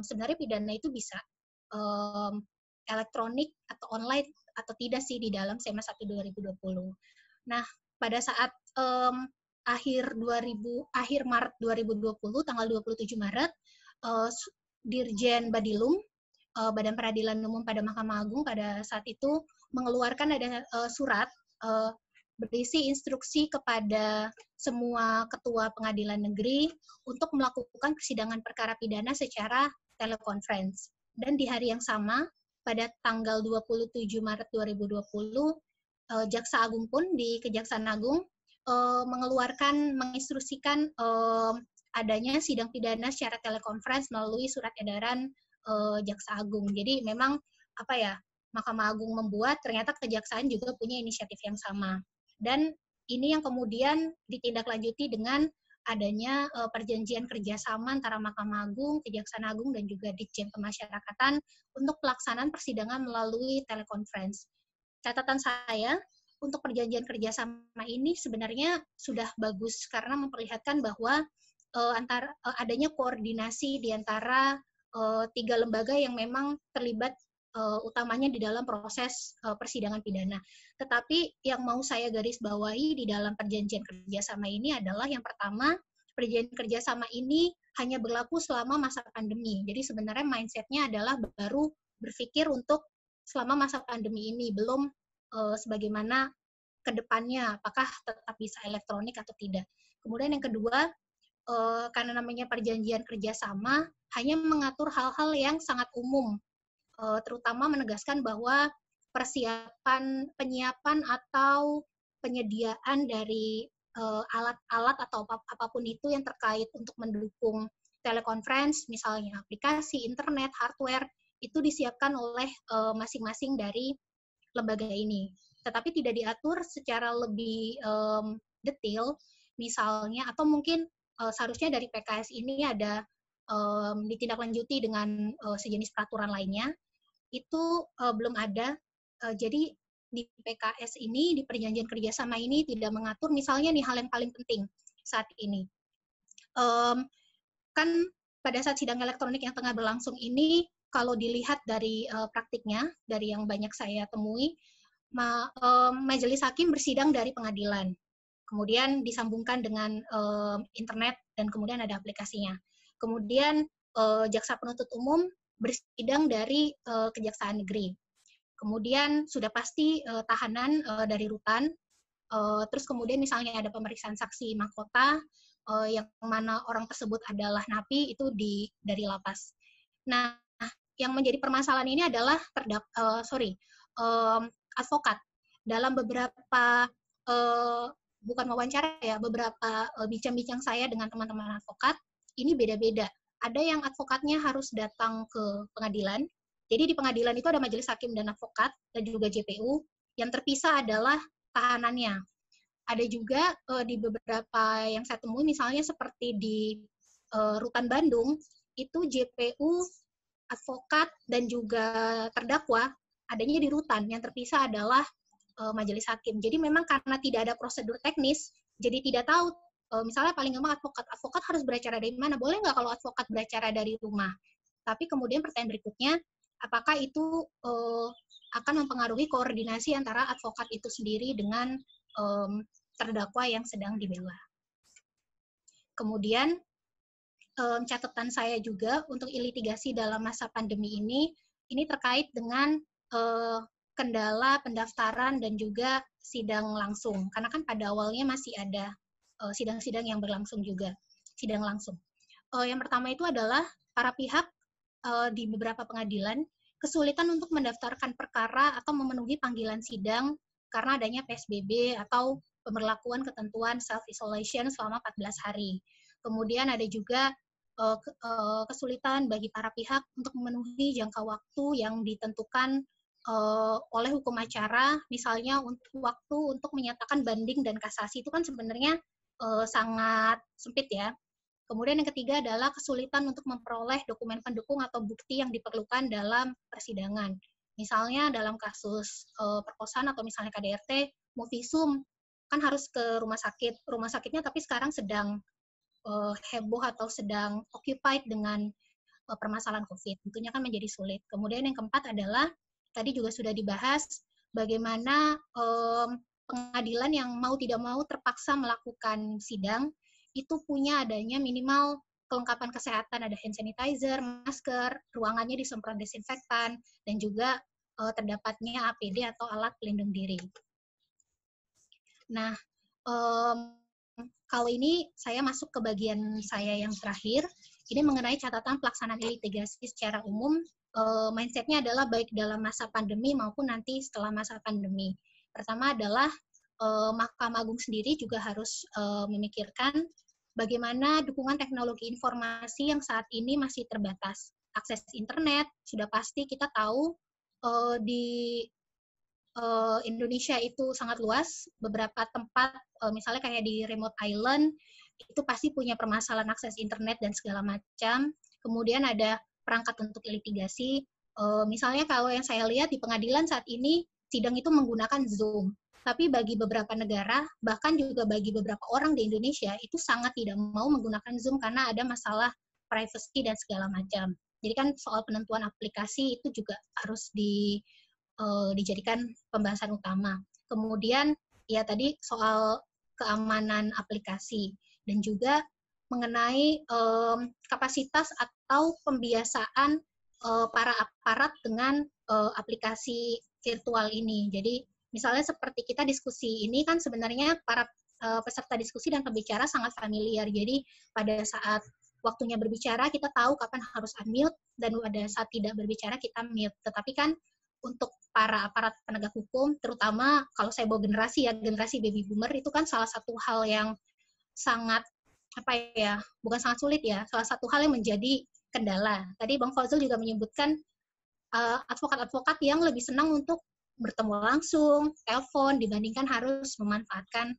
sebenarnya pidana itu bisa elektronik atau online atau tidak sih di dalam SEMA 1 2020. Nah, pada saat akhir Maret 2020, tanggal 27 Maret, Dirjen Badilum, Badan Peradilan Umum pada Mahkamah Agung pada saat itu mengeluarkan ada surat berisi instruksi kepada semua ketua pengadilan negeri untuk melakukan persidangan perkara pidana secara telekonferensi. Dan di hari yang sama, pada tanggal 27 Maret 2020, Jaksa Agung pun di Kejaksaan Agung menginstruksikan adanya sidang pidana secara telekonferensi melalui surat edaran Jaksa Agung. Jadi memang Mahkamah Agung membuat, ternyata Kejaksaan juga punya inisiatif yang sama. Dan ini yang kemudian ditindaklanjuti dengan adanya perjanjian kerjasama antara Mahkamah Agung, Kejaksaan Agung, dan juga Ditjen Pemasyarakatan untuk pelaksanaan persidangan melalui telekonferensi. Catatan saya, untuk perjanjian kerjasama ini sebenarnya sudah bagus karena memperlihatkan bahwa adanya koordinasi di antara 3 lembaga yang memang terlibat utamanya di dalam proses persidangan pidana. Tetapi yang mau saya garis bawahi di dalam perjanjian kerjasama ini adalah yang pertama, perjanjian kerjasama ini hanya berlaku selama masa pandemi. Jadi sebenarnya mindset-nya adalah baru berpikir untuk selama masa pandemi ini, belum sebagaimana ke depannya, apakah tetap bisa elektronik atau tidak. Kemudian yang kedua, karena namanya perjanjian kerjasama, hanya mengatur hal-hal yang sangat umum, terutama menegaskan bahwa penyiapan atau penyediaan dari alat-alat atau apapun itu yang terkait untuk mendukung telekonferensi, misalnya aplikasi, internet, hardware, itu disiapkan oleh masing-masing dari lembaga ini. Tetapi tidak diatur secara lebih detail, misalnya, atau mungkin seharusnya dari PKS ini ada ditindaklanjuti dengan sejenis peraturan lainnya, itu belum ada. Jadi di PKS ini, di perjanjian kerjasama ini tidak mengatur misalnya nih hal yang paling penting saat ini. Kan pada saat sidang elektronik yang tengah berlangsung ini, kalau dilihat dari praktiknya, dari yang banyak saya temui, majelis hakim bersidang dari pengadilan. Kemudian disambungkan dengan internet dan kemudian ada aplikasinya. Kemudian jaksa penuntut umum bersidang dari Kejaksaan Negeri. Kemudian sudah pasti tahanan dari rutan, terus kemudian misalnya ada pemeriksaan saksi mahkota, yang mana orang tersebut adalah napi, itu dari lapas. Nah, yang menjadi permasalahan ini adalah advokat. Dalam beberapa, bukan wawancara ya, beberapa bincang-bincang saya dengan teman-teman advokat, ini beda-beda. Ada yang advokatnya harus datang ke pengadilan. Jadi di pengadilan itu ada majelis hakim dan advokat, dan juga JPU. Yang terpisah adalah tahanannya. Ada juga di beberapa yang saya temui, misalnya seperti di Rutan Bandung, itu JPU, advokat, dan juga terdakwa adanya di rutan. Yang terpisah adalah majelis hakim. Jadi memang karena tidak ada prosedur teknis, jadi tidak tahu. Misalnya paling gampang advokat harus beracara dari mana? Boleh nggak kalau advokat beracara dari rumah? Tapi kemudian pertanyaan berikutnya, apakah itu akan mempengaruhi koordinasi antara advokat itu sendiri dengan terdakwa yang sedang dibela? Kemudian catatan saya juga untuk litigasi dalam masa pandemi ini terkait dengan kendala pendaftaran dan juga sidang langsung. Karena kan pada awalnya masih ada sidang-sidang yang berlangsung juga, sidang langsung. Yang pertama itu adalah para pihak di beberapa pengadilan kesulitan untuk mendaftarkan perkara atau memenuhi panggilan sidang karena adanya PSBB atau pemberlakuan ketentuan self-isolation selama 14 hari. Kemudian ada juga kesulitan bagi para pihak untuk memenuhi jangka waktu yang ditentukan oleh hukum acara, misalnya untuk waktu untuk menyatakan banding dan kasasi, itu kan sebenarnya sangat sempit ya. Kemudian yang ketiga adalah kesulitan untuk memperoleh dokumen pendukung atau bukti yang diperlukan dalam persidangan. Misalnya dalam kasus perkosaan atau misalnya KDRT, mau visum kan harus ke rumah sakit. Rumah sakitnya tapi sekarang sedang heboh atau sedang occupied dengan permasalahan COVID. Tentunya kan menjadi sulit. Kemudian yang keempat adalah tadi juga sudah dibahas bagaimana pengadilan yang mau tidak mau terpaksa melakukan sidang itu punya adanya minimal kelengkapan kesehatan, ada hand sanitizer, masker, ruangannya disemprot desinfektan, dan juga terdapatnya APD atau alat pelindung diri. Nah, kalau ini saya masuk ke bagian saya yang terakhir, ini mengenai catatan pelaksanaan litigasi secara umum. Mindset-nya adalah baik dalam masa pandemi maupun nanti setelah masa pandemi. Pertama adalah Mahkamah Agung sendiri juga harus memikirkan bagaimana dukungan teknologi informasi yang saat ini masih terbatas. Akses internet, sudah pasti kita tahu di Indonesia itu sangat luas, beberapa tempat, misalnya kayak di remote island, itu pasti punya permasalahan akses internet dan segala macam. Kemudian ada perangkat untuk litigasi, misalnya kalau yang saya lihat di pengadilan saat ini, sidang itu menggunakan Zoom. Tapi bagi beberapa negara, bahkan juga bagi beberapa orang di Indonesia, itu sangat tidak mau menggunakan Zoom karena ada masalah privacy dan segala macam. Jadi kan soal penentuan aplikasi itu juga harus dijadikan pembahasan utama. Kemudian ya tadi soal keamanan aplikasi dan juga mengenai kapasitas atau pembiasaan para aparat dengan aplikasi virtual ini. Jadi misalnya seperti kita diskusi ini kan sebenarnya para peserta diskusi dan pembicara sangat familiar. Jadi pada saat waktunya berbicara kita tahu kapan harus unmute dan pada saat tidak berbicara kita mute. Tetapi kan untuk para aparat penegak hukum, terutama kalau saya bawa generasi baby boomer, itu kan salah satu hal yang sangat, bukan sangat sulit ya, salah satu hal yang menjadi kendala. Tadi Bang Fazil juga menyebutkan advokat-advokat yang lebih senang untuk bertemu langsung, telepon, dibandingkan harus memanfaatkan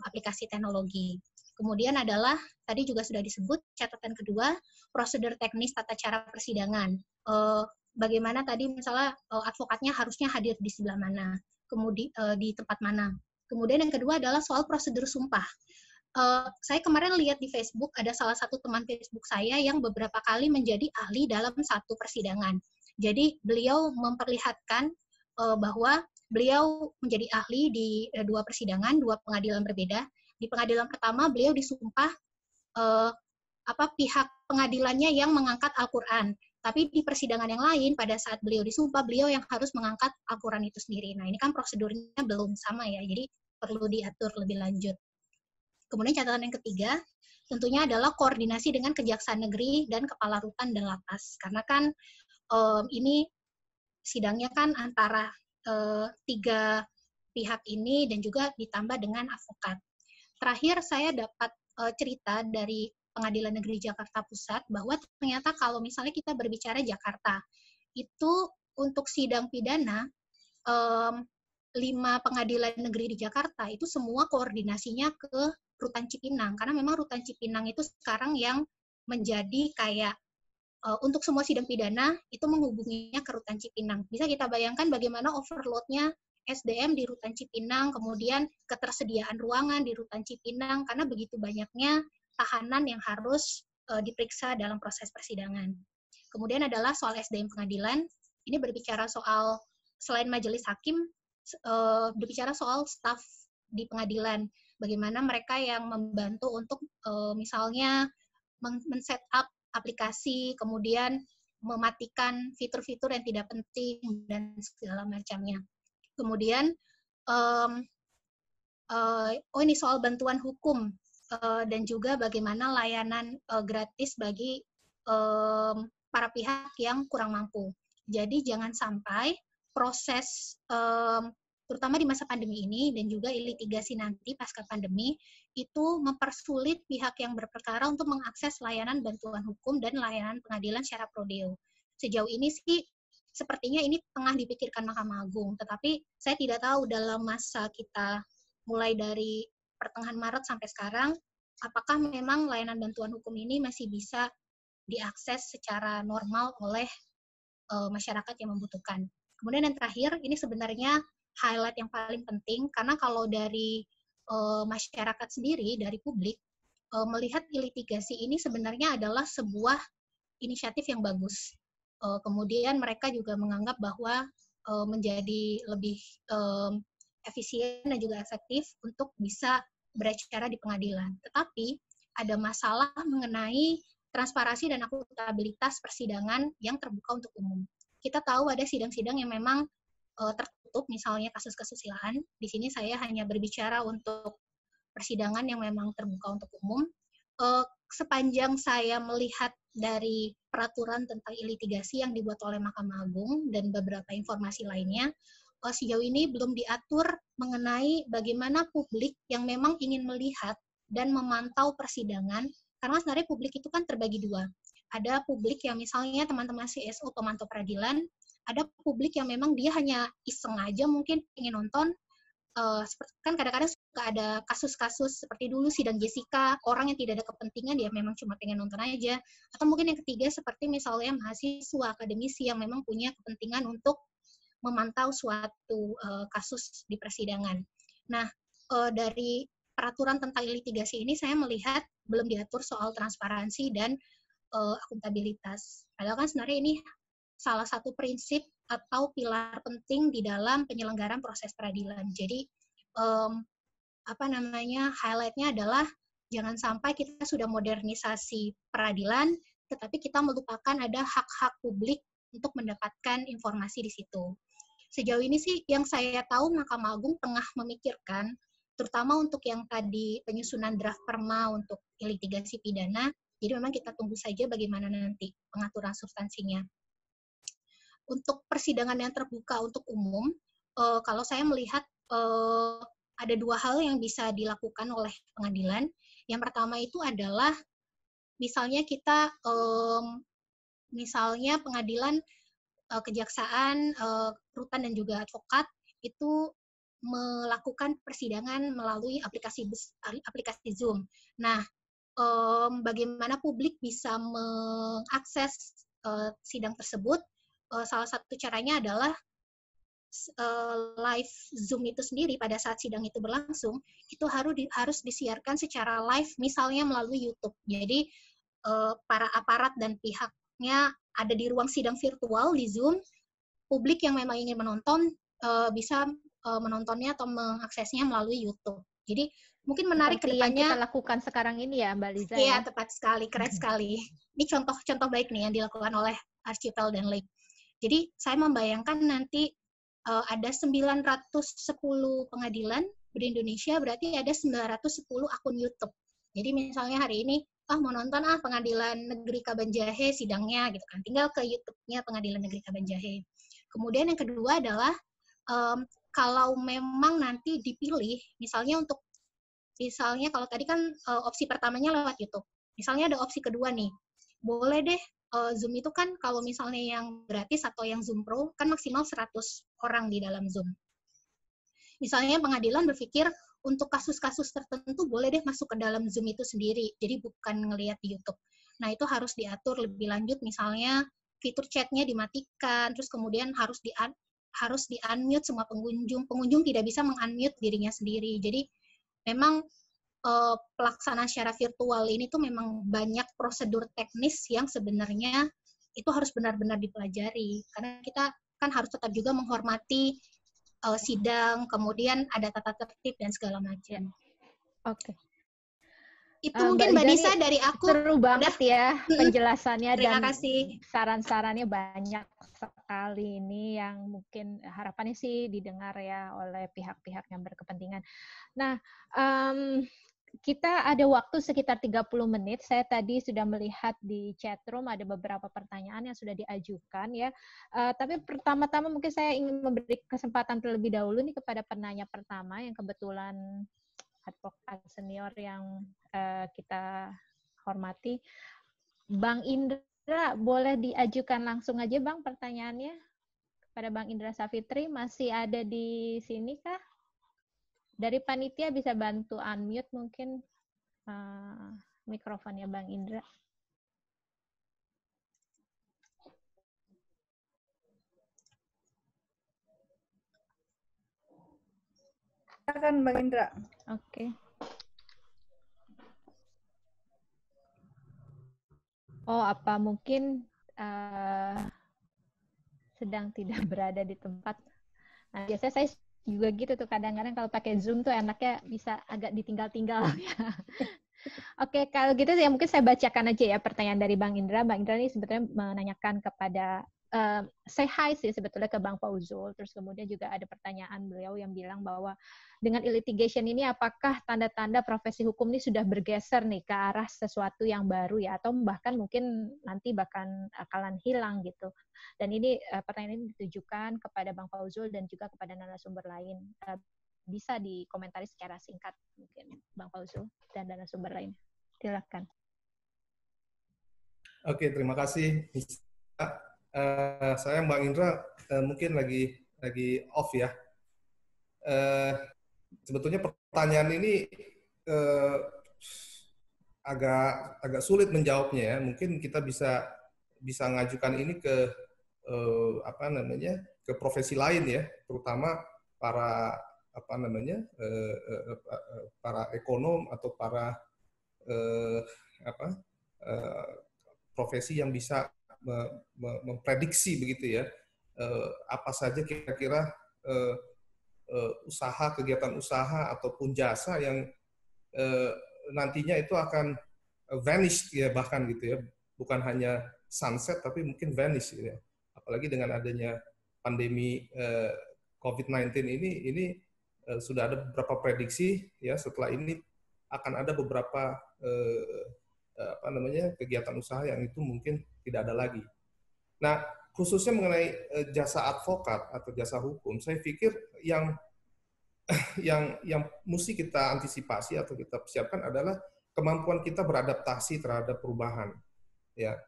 aplikasi teknologi. Kemudian adalah, tadi juga sudah disebut, catatan kedua, prosedur teknis tata cara persidangan. Bagaimana tadi misalnya advokatnya harusnya hadir di sebelah mana, kemudian di tempat mana. Kemudian yang kedua adalah soal prosedur sumpah. Saya kemarin lihat di Facebook, ada salah satu teman Facebook saya yang beberapa kali menjadi ahli dalam satu persidangan. Jadi beliau memperlihatkan bahwa beliau menjadi ahli di dua persidangan, dua pengadilan berbeda. Di pengadilan pertama beliau disumpah pihak pengadilannya yang mengangkat Al-Quran. Tapi di persidangan yang lain, pada saat beliau disumpah, beliau yang harus mengangkat Al-Quran itu sendiri. Nah, ini kan prosedurnya belum sama ya, jadi perlu diatur lebih lanjut. Kemudian catatan yang ketiga, tentunya adalah koordinasi dengan Kejaksaan Negeri dan Kepala Rutan dan Lapas. Karena kan ini sidangnya kan antara tiga pihak ini dan juga ditambah dengan advokat. Terakhir, saya dapat cerita dari Pengadilan Negeri Jakarta Pusat bahwa ternyata kalau misalnya kita berbicara Jakarta, itu untuk sidang pidana 5 pengadilan negeri di Jakarta itu semua koordinasinya ke Rutan Cipinang, karena memang Rutan Cipinang itu sekarang yang menjadi kayak untuk semua sidang pidana itu menghubunginya ke Rutan Cipinang. Bisa kita bayangkan bagaimana overload-nya SDM di Rutan Cipinang, kemudian ketersediaan ruangan di Rutan Cipinang, karena begitu banyaknya tahanan yang harus diperiksa dalam proses persidangan. Kemudian adalah soal SDM pengadilan, ini berbicara soal, selain majelis hakim, berbicara soal staf di pengadilan, bagaimana mereka yang membantu untuk misalnya men-set up aplikasi, kemudian mematikan fitur-fitur yang tidak penting, dan segala macamnya. Kemudian, ini soal bantuan hukum, dan juga bagaimana layanan gratis bagi para pihak yang kurang mampu. Jadi jangan sampai proses, terutama di masa pandemi ini, dan juga litigasi nanti pasca pandemi, itu mempersulit pihak yang berperkara untuk mengakses layanan bantuan hukum dan layanan pengadilan secara prodeo. Sejauh ini sih, sepertinya ini tengah dipikirkan Mahkamah Agung, tetapi saya tidak tahu dalam masa kita mulai dari pertengahan Maret sampai sekarang, apakah memang layanan bantuan hukum ini masih bisa diakses secara normal oleh masyarakat yang membutuhkan. Kemudian yang terakhir, ini sebenarnya highlight yang paling penting, karena kalau dari masyarakat sendiri, dari publik, melihat litigasi ini sebenarnya adalah sebuah inisiatif yang bagus. Kemudian mereka juga menganggap bahwa menjadi lebih efisien dan juga efektif untuk bisa beracara di pengadilan. Tetapi ada masalah mengenai transparansi dan akuntabilitas persidangan yang terbuka untuk umum. Kita tahu ada sidang-sidang yang memang tertutup, misalnya kasus kesusilaan. Di sini saya hanya berbicara untuk persidangan yang memang terbuka untuk umum. Sepanjang saya melihat dari peraturan tentang litigasi yang dibuat oleh Mahkamah Agung dan beberapa informasi lainnya, sejauh ini belum diatur mengenai bagaimana publik yang memang ingin melihat dan memantau persidangan, karena sebenarnya publik itu kan terbagi dua. Ada publik yang misalnya teman-teman CSO pemantau peradilan, ada publik yang memang dia hanya iseng aja mungkin ingin nonton. Kan kadang-kadang suka ada kasus-kasus seperti dulu sidang Jessica, orang yang tidak ada kepentingan, dia memang cuma pengen nonton aja. Atau mungkin yang ketiga seperti misalnya mahasiswa, akademisi yang memang punya kepentingan untuk memantau suatu kasus di persidangan. Nah, dari peraturan tentang litigasi ini saya melihat belum diatur soal transparansi dan akuntabilitas. Padahal kan sebenarnya ini salah satu prinsip atau pilar penting di dalam penyelenggaraan proses peradilan. Jadi highlight-nya adalah jangan sampai kita sudah modernisasi peradilan, tetapi kita melupakan ada hak-hak publik untuk mendapatkan informasi di situ. Sejauh ini sih yang saya tahu Mahkamah Agung tengah memikirkan, terutama untuk yang tadi penyusunan draft perma untuk litigasi pidana. Jadi memang kita tunggu saja bagaimana nanti pengaturan substansinya. Untuk persidangan yang terbuka untuk umum, kalau saya melihat ada dua hal yang bisa dilakukan oleh pengadilan. Yang pertama itu adalah misalnya kita, misalnya pengadilan, kejaksaan, rutan dan juga advokat itu melakukan persidangan melalui aplikasi Zoom. Nah, bagaimana publik bisa mengakses sidang tersebut? Salah satu caranya adalah live Zoom itu sendiri pada saat sidang itu berlangsung, itu harus disiarkan secara live, misalnya melalui YouTube. Jadi para aparat dan pihaknya ada di ruang sidang virtual di Zoom, publik yang memang ingin menonton bisa menontonnya atau mengaksesnya melalui YouTube. Jadi mungkin menarik ke depannya. Yang kita lakukan sekarang ini ya, Mbak Liza. Iya, tepat sekali, keren sekali. Ini contoh baik nih yang dilakukan oleh Archipel dan Lake. Jadi saya membayangkan nanti ada 910 pengadilan di Indonesia, berarti ada 910 akun YouTube. Jadi misalnya hari ini, mau nonton pengadilan negeri Kabanjahe sidangnya gitu kan, tinggal ke YouTube-nya pengadilan negeri Kabanjahe. Kemudian yang kedua adalah kalau memang nanti dipilih, misalnya kalau tadi kan opsi pertamanya lewat YouTube, misalnya ada opsi kedua nih, boleh deh Zoom itu kan kalau misalnya yang gratis atau yang Zoom Pro kan maksimal 100 orang di dalam Zoom. Misalnya pengadilan berpikir untuk kasus-kasus tertentu boleh deh masuk ke dalam Zoom itu sendiri, jadi bukan ngelihat di YouTube. Nah itu harus diatur lebih lanjut, misalnya fitur chatnya dimatikan, terus kemudian harus di-unmute semua pengunjung tidak bisa meng-unmute dirinya sendiri. Jadi memang pelaksanaan secara virtual ini tuh memang banyak prosedur teknis yang sebenarnya itu harus benar-benar dipelajari. Karena kita kan harus tetap juga menghormati sidang, kemudian ada tata tertib dan segala macam. Oke. Itu mungkin Mbak Nisa dari aku. Seru banget ya penjelasannya. Terima dan kasih. Saran-sarannya banyak sekali ini yang mungkin harapannya sih didengar ya oleh pihak-pihak yang berkepentingan. Nah, kita ada waktu sekitar 30 menit. Saya tadi sudah melihat di chatroom ada beberapa pertanyaan yang sudah diajukan ya. Tapi pertama-tama mungkin saya ingin memberi kesempatan terlebih dahulu nih kepada penanya pertama yang kebetulan advokat senior yang kita hormati. Bang Indra, boleh diajukan langsung aja Bang pertanyaannya kepada Bang Indra Safitri. Masih ada di sini kah? Dari panitia bisa bantu unmute mungkin mikrofonnya Bang Indra. Silakan Bang Indra. Oke. Oh, apa mungkin sedang tidak berada di tempat. Nah, biasanya saya juga gitu tuh kadang-kadang kalau pakai Zoom tuh enaknya bisa agak ditinggal-tinggal. Oke, kalau gitu ya mungkin saya bacakan aja ya pertanyaan dari Bang Indra. Bang Indra ini sebetulnya menanyakan kepada say hi sih sebetulnya ke Bang Fauzul. Terus kemudian juga ada pertanyaan beliau yang bilang bahwa dengan litigation ini apakah tanda-tanda profesi hukum ini sudah bergeser nih ke arah sesuatu yang baru ya, atau bahkan mungkin nanti bahkan akalan hilang gitu. Dan ini pertanyaan ini ditujukan kepada Bang Fauzul dan juga kepada narasumber lain. Bisa dikomentari secara singkat mungkin Bang Fauzul dan narasumber lain. Silakan. Oke, terima kasih. Saya Bang Indra mungkin lagi off ya. Sebetulnya pertanyaan ini agak sulit menjawabnya ya. Mungkin kita bisa ngajukan ini ke ke profesi lain ya, terutama para para ekonom atau para profesi yang bisa memprediksi begitu ya, apa saja kira-kira usaha, kegiatan usaha ataupun jasa yang nantinya itu akan vanish ya, bahkan gitu ya, bukan hanya sunset tapi mungkin vanish gitu ya. Apalagi dengan adanya pandemi COVID-19 ini sudah ada beberapa prediksi ya, setelah ini akan ada beberapa kegiatan usaha yang itu mungkin tidak ada lagi. Nah, khususnya mengenai jasa advokat atau jasa hukum, saya pikir yang mesti kita antisipasi atau kita persiapkan adalah kemampuan kita beradaptasi terhadap perubahan. Ya,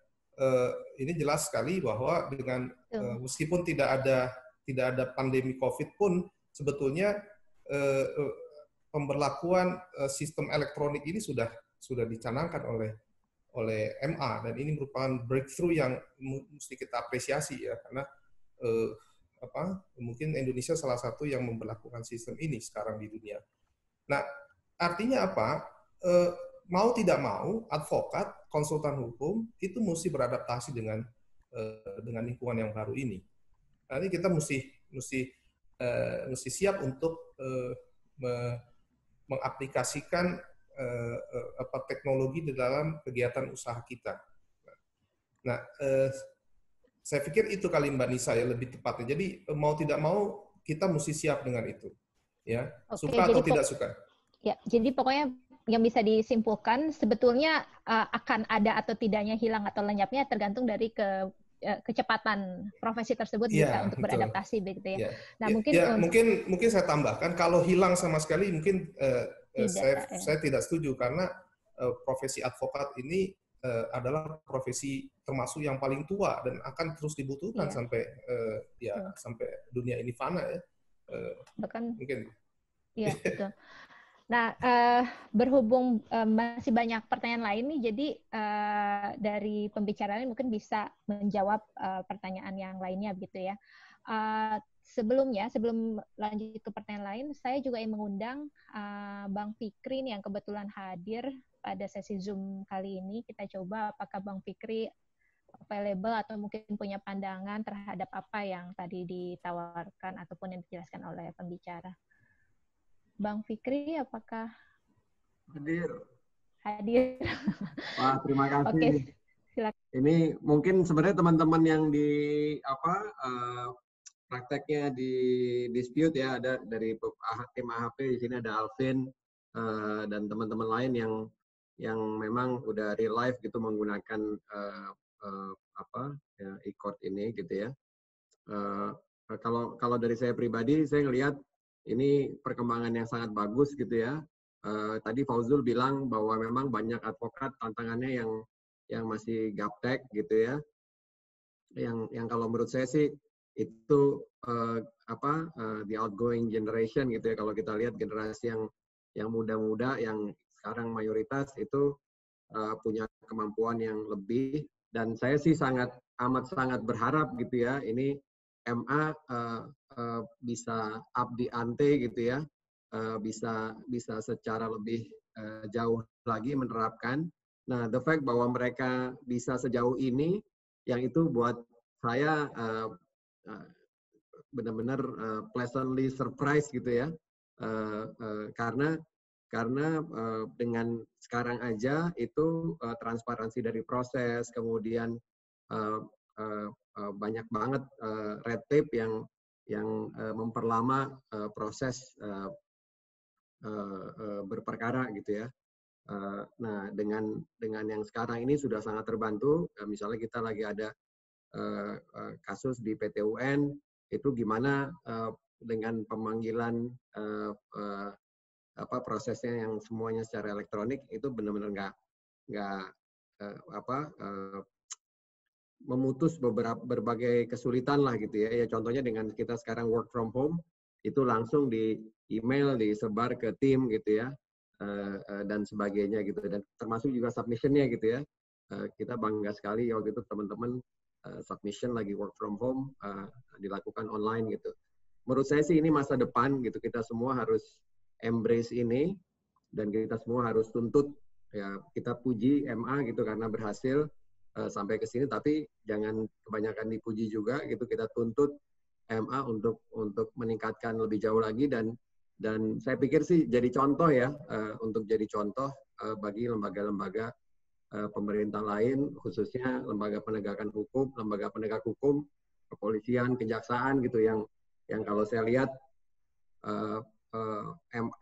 ini jelas sekali bahwa dengan meskipun tidak ada pandemi COVID pun sebetulnya pemberlakuan sistem elektronik ini sudah dicanangkan oleh MA, dan ini merupakan breakthrough yang mesti kita apresiasi ya, karena mungkin Indonesia salah satu yang memberlakukan sistem ini sekarang di dunia. Nah, artinya apa? Mau tidak mau, advokat, konsultan hukum itu mesti beradaptasi dengan lingkungan yang baru ini. Nanti kita mesti siap untuk mengaplikasikan teknologi di dalam kegiatan usaha kita. Nah, saya pikir itu kali Mbak Nisa ya lebih tepatnya. Jadi mau tidak mau kita mesti siap dengan itu, ya. Oke, suka atau tidak suka. Ya, jadi pokoknya yang bisa disimpulkan sebetulnya akan ada atau tidaknya hilang atau lenyapnya tergantung dari kecepatan profesi tersebut bisa untuk beradaptasi begitu ya. Nah, mungkin saya tambahkan kalau hilang sama sekali mungkin saya tidak setuju, karena profesi advokat ini adalah profesi termasuk yang paling tua dan akan terus dibutuhkan sampai sampai dunia ini fana ya. Bahkan mungkin. Iya, betul. Nah, berhubung masih banyak pertanyaan lain nih, jadi dari pembicara ini mungkin bisa menjawab pertanyaan yang lainnya gitu ya. Sebelum lanjut ke pertanyaan lain, saya juga ingin mengundang Bang Fikri nih yang kebetulan hadir pada sesi Zoom kali ini. Kita coba apakah Bang Fikri available atau mungkin punya pandangan terhadap apa yang tadi ditawarkan ataupun yang dijelaskan oleh pembicara. Bang Fikri, apakah hadir? Wah, terima kasih. Oke, silakan. Ini mungkin sebenarnya teman-teman yang di prakteknya di dispute ya, ada dari tim AHP di sini, ada Alvin dan teman-teman lain yang memang udah real life gitu menggunakan e-court ini gitu ya. Kalau dari saya pribadi, saya ngelihat ini perkembangan yang sangat bagus gitu ya. Tadi Fauzul bilang bahwa memang banyak advokat tantangannya yang masih gaptek gitu ya. Yang kalau menurut saya sih itu the outgoing generation gitu ya. Kalau kita lihat generasi yang muda-muda yang sekarang mayoritas itu punya kemampuan yang lebih, dan saya sih amat sangat berharap gitu ya ini MA bisa up the ante gitu ya, bisa secara lebih jauh lagi menerapkan. Nah, the fact bahwa mereka bisa sejauh ini, yang itu buat saya benar-benar pleasantly surprised gitu ya, karena dengan sekarang aja itu transparansi dari proses, kemudian banyak banget red tape yang memperlama proses berperkara gitu ya. Nah, dengan yang sekarang ini sudah sangat terbantu. Misalnya kita lagi ada kasus di PT UN, itu gimana dengan pemanggilan prosesnya yang semuanya secara elektronik, itu benar-benar nggak memutus berbagai kesulitan lah gitu ya. Ya contohnya dengan kita sekarang work from home, itu langsung di email disebar ke tim gitu ya. Dan sebagainya gitu, dan termasuk juga submission-nya gitu ya. Kita bangga sekali waktu itu teman-teman submission lagi work from home dilakukan online gitu. Menurut saya sih ini masa depan gitu, kita semua harus embrace ini dan kita semua harus tuntut ya. Kita puji MA gitu karena berhasil sampai ke sini, tapi jangan kebanyakan dipuji juga gitu. Kita tuntut MA untuk meningkatkan lebih jauh lagi, dan saya pikir sih jadi contoh ya, untuk jadi contoh bagi lembaga-lembaga pemerintah lain, khususnya lembaga penegakan hukum, lembaga penegak hukum, kepolisian, kejaksaan gitu, yang kalau saya lihat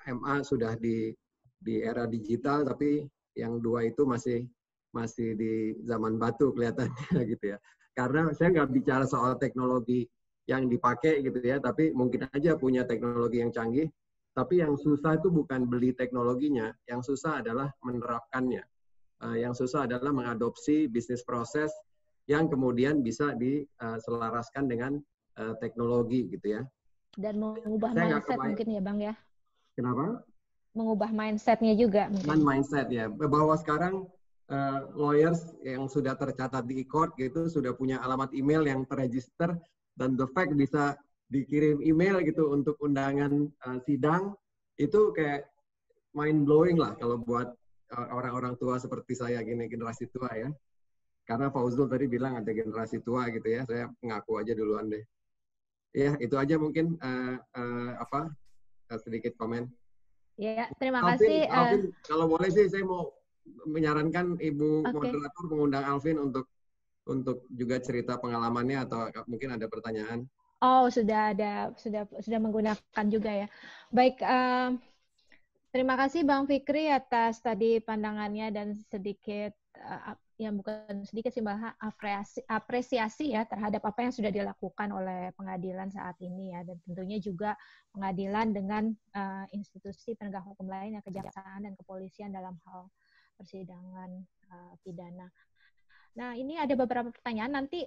MA sudah di era digital, tapi yang dua itu masih di zaman batu kelihatannya gitu ya. Karena saya nggak bicara soal teknologi yang dipakai gitu ya, tapi mungkin aja punya teknologi yang canggih. Tapi yang susah itu bukan beli teknologinya, yang susah adalah menerapkannya. Yang susah adalah mengadopsi bisnis proses yang kemudian bisa diselaraskan dengan teknologi gitu ya. Dan mengubah mindset mungkin ya Bang ya. Kenapa? Mengubah mindset-nya juga mungkin. Dan mindset ya, bahwa sekarang lawyers yang sudah tercatat di e-court gitu, sudah punya alamat email yang terregister, dan the fact bisa dikirim email gitu untuk undangan sidang, itu kayak mind blowing lah kalau buat orang-orang tua seperti saya gini, generasi tua ya. Karena Fauzul tadi bilang ada generasi tua gitu ya, saya ngaku aja duluan deh. Ya itu aja mungkin sedikit komen. Ya, terima kasih. Alvin, kalau boleh sih saya mau menyarankan Ibu moderator mengundang Alvin untuk juga cerita pengalamannya, atau mungkin ada pertanyaan. Oh, sudah menggunakan juga ya. Baik, terima kasih Bang Fikri atas tadi pandangannya dan sedikit, yang bukan sedikit sih, malah apresiasi ya terhadap apa yang sudah dilakukan oleh pengadilan saat ini ya, dan tentunya juga pengadilan dengan institusi penegak hukum lain, kejaksaan dan kepolisian dalam hal persidangan pidana. Nah, ini ada beberapa pertanyaan. Nanti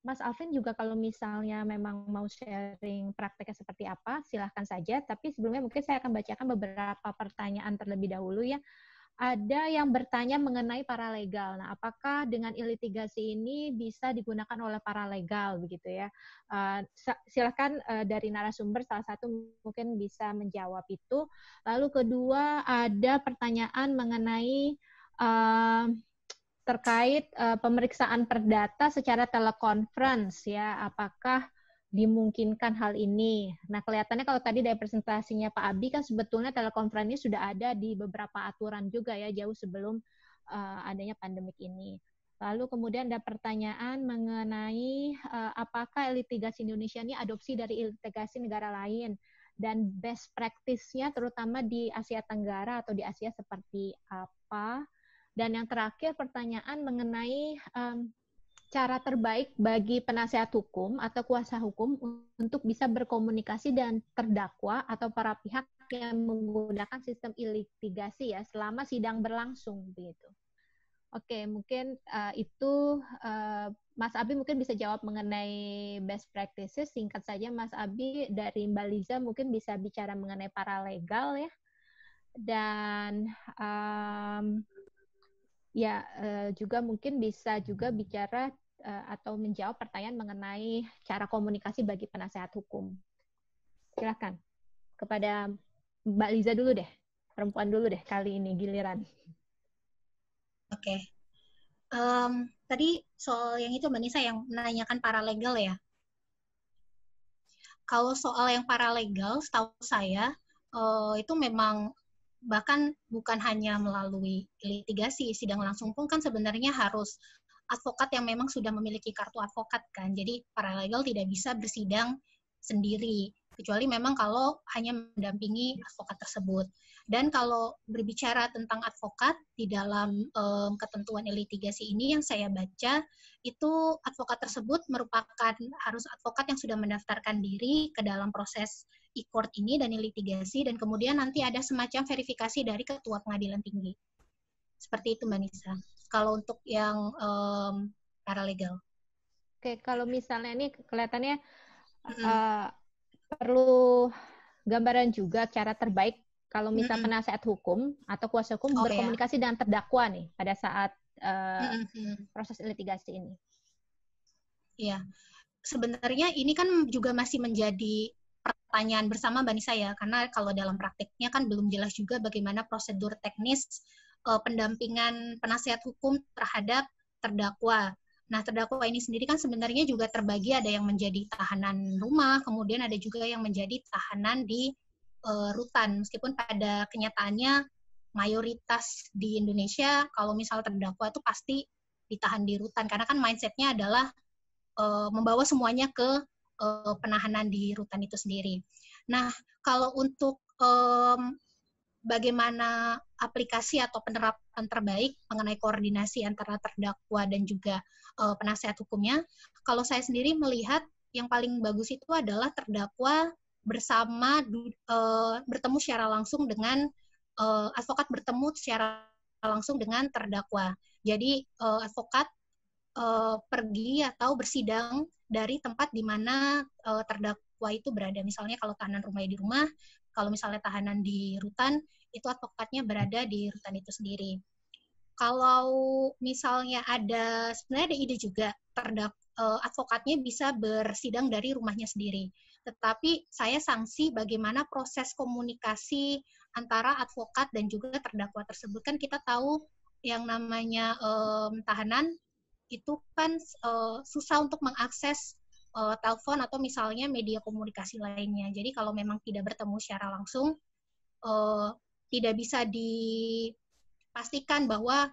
Mas Alvin juga kalau misalnya memang mau sharing prakteknya seperti apa, silahkan saja. Tapi sebelumnya mungkin saya akan bacakan beberapa pertanyaan terlebih dahulu ya. Ada yang bertanya mengenai paralegal. Nah, apakah dengan e-litigasi ini bisa digunakan oleh paralegal begitu ya? Silahkan dari narasumber salah satu mungkin bisa menjawab itu. Lalu kedua, ada pertanyaan mengenai terkait pemeriksaan perdata secara telekonferensi ya, apakah dimungkinkan hal ini? Nah, kelihatannya kalau tadi dari presentasinya Pak Abi kan sebetulnya telekonferensi sudah ada di beberapa aturan juga ya, jauh sebelum adanya pandemik ini. Lalu kemudian ada pertanyaan mengenai apakah litigasi Indonesia ini adopsi dari litigasi negara lain, dan best practice-nya terutama di Asia Tenggara atau di Asia seperti apa? Dan yang terakhir pertanyaan mengenai cara terbaik bagi penasihat hukum atau kuasa hukum untuk bisa berkomunikasi dan terdakwa atau para pihak yang menggunakan sistem e-litigasi ya selama sidang berlangsung begitu. Oke, mungkin itu Mas Abi mungkin bisa jawab mengenai best practices. Singkat saja Mas Abi, dari Mbak Liza mungkin bisa bicara mengenai paralegal ya. Dan juga mungkin bisa juga bicara atau menjawab pertanyaan mengenai cara komunikasi bagi penasehat hukum. Silakan. Kepada Mbak Liza dulu deh. Perempuan dulu deh kali ini giliran. Oke. Tadi soal yang itu Mbak Nisa yang menanyakan paralegal ya. Kalau soal yang paralegal, setahu saya itu memang bahkan bukan hanya melalui litigasi, sidang langsung pun kan sebenarnya harus advokat yang memang sudah memiliki kartu advokat kan. Jadi paralegal tidak bisa bersidang sendiri, kecuali memang kalau hanya mendampingi advokat tersebut. Dan kalau berbicara tentang advokat di dalam ketentuan litigasi ini yang saya baca, itu advokat tersebut merupakan harus advokat yang sudah mendaftarkan diri ke dalam proses e-court ini dan litigasi, dan kemudian nanti ada semacam verifikasi dari ketua pengadilan tinggi. Seperti itu Mbak Nisa. Kalau untuk yang paralegal. Oke, kalau misalnya ini kelihatannya perlu gambaran juga cara terbaik kalau misal penasehat hukum atau kuasa hukum berkomunikasi dengan terdakwa nih pada saat proses litigasi ini. Iya, sebenarnya ini kan juga masih menjadi pertanyaan bersama Mbak Nisa ya, karena kalau dalam praktiknya kan belum jelas juga bagaimana prosedur teknis pendampingan penasehat hukum terhadap terdakwa. Nah, terdakwa ini sendiri kan sebenarnya juga terbagi, ada yang menjadi tahanan rumah, kemudian ada juga yang menjadi tahanan di rutan. Meskipun pada kenyataannya mayoritas di Indonesia kalau misal terdakwa itu pasti ditahan di rutan, karena kan mindset-nya adalah membawa semuanya ke penahanan di rutan itu sendiri. Nah, kalau untuk bagaimana aplikasi atau penerapan terbaik mengenai koordinasi antara terdakwa dan juga penasehat hukumnya, kalau saya sendiri melihat yang paling bagus itu adalah terdakwa bersama bertemu secara langsung dengan advokat bertemu secara langsung dengan terdakwa. Jadi advokat pergi atau bersidang dari tempat di mana terdakwa itu berada. Misalnya kalau tahanan rumahnya di rumah, kalau misalnya tahanan di rutan, itu advokatnya berada di rutan itu sendiri. Kalau misalnya sebenarnya ada ide juga, advokatnya bisa bersidang dari rumahnya sendiri. Tetapi saya sanksi bagaimana proses komunikasi antara advokat dan juga terdakwa tersebut. Kan kita tahu yang namanya tahanan itu kan susah untuk mengakses telepon atau misalnya media komunikasi lainnya. Jadi kalau memang tidak bertemu secara langsung, tidak bisa dipastikan bahwa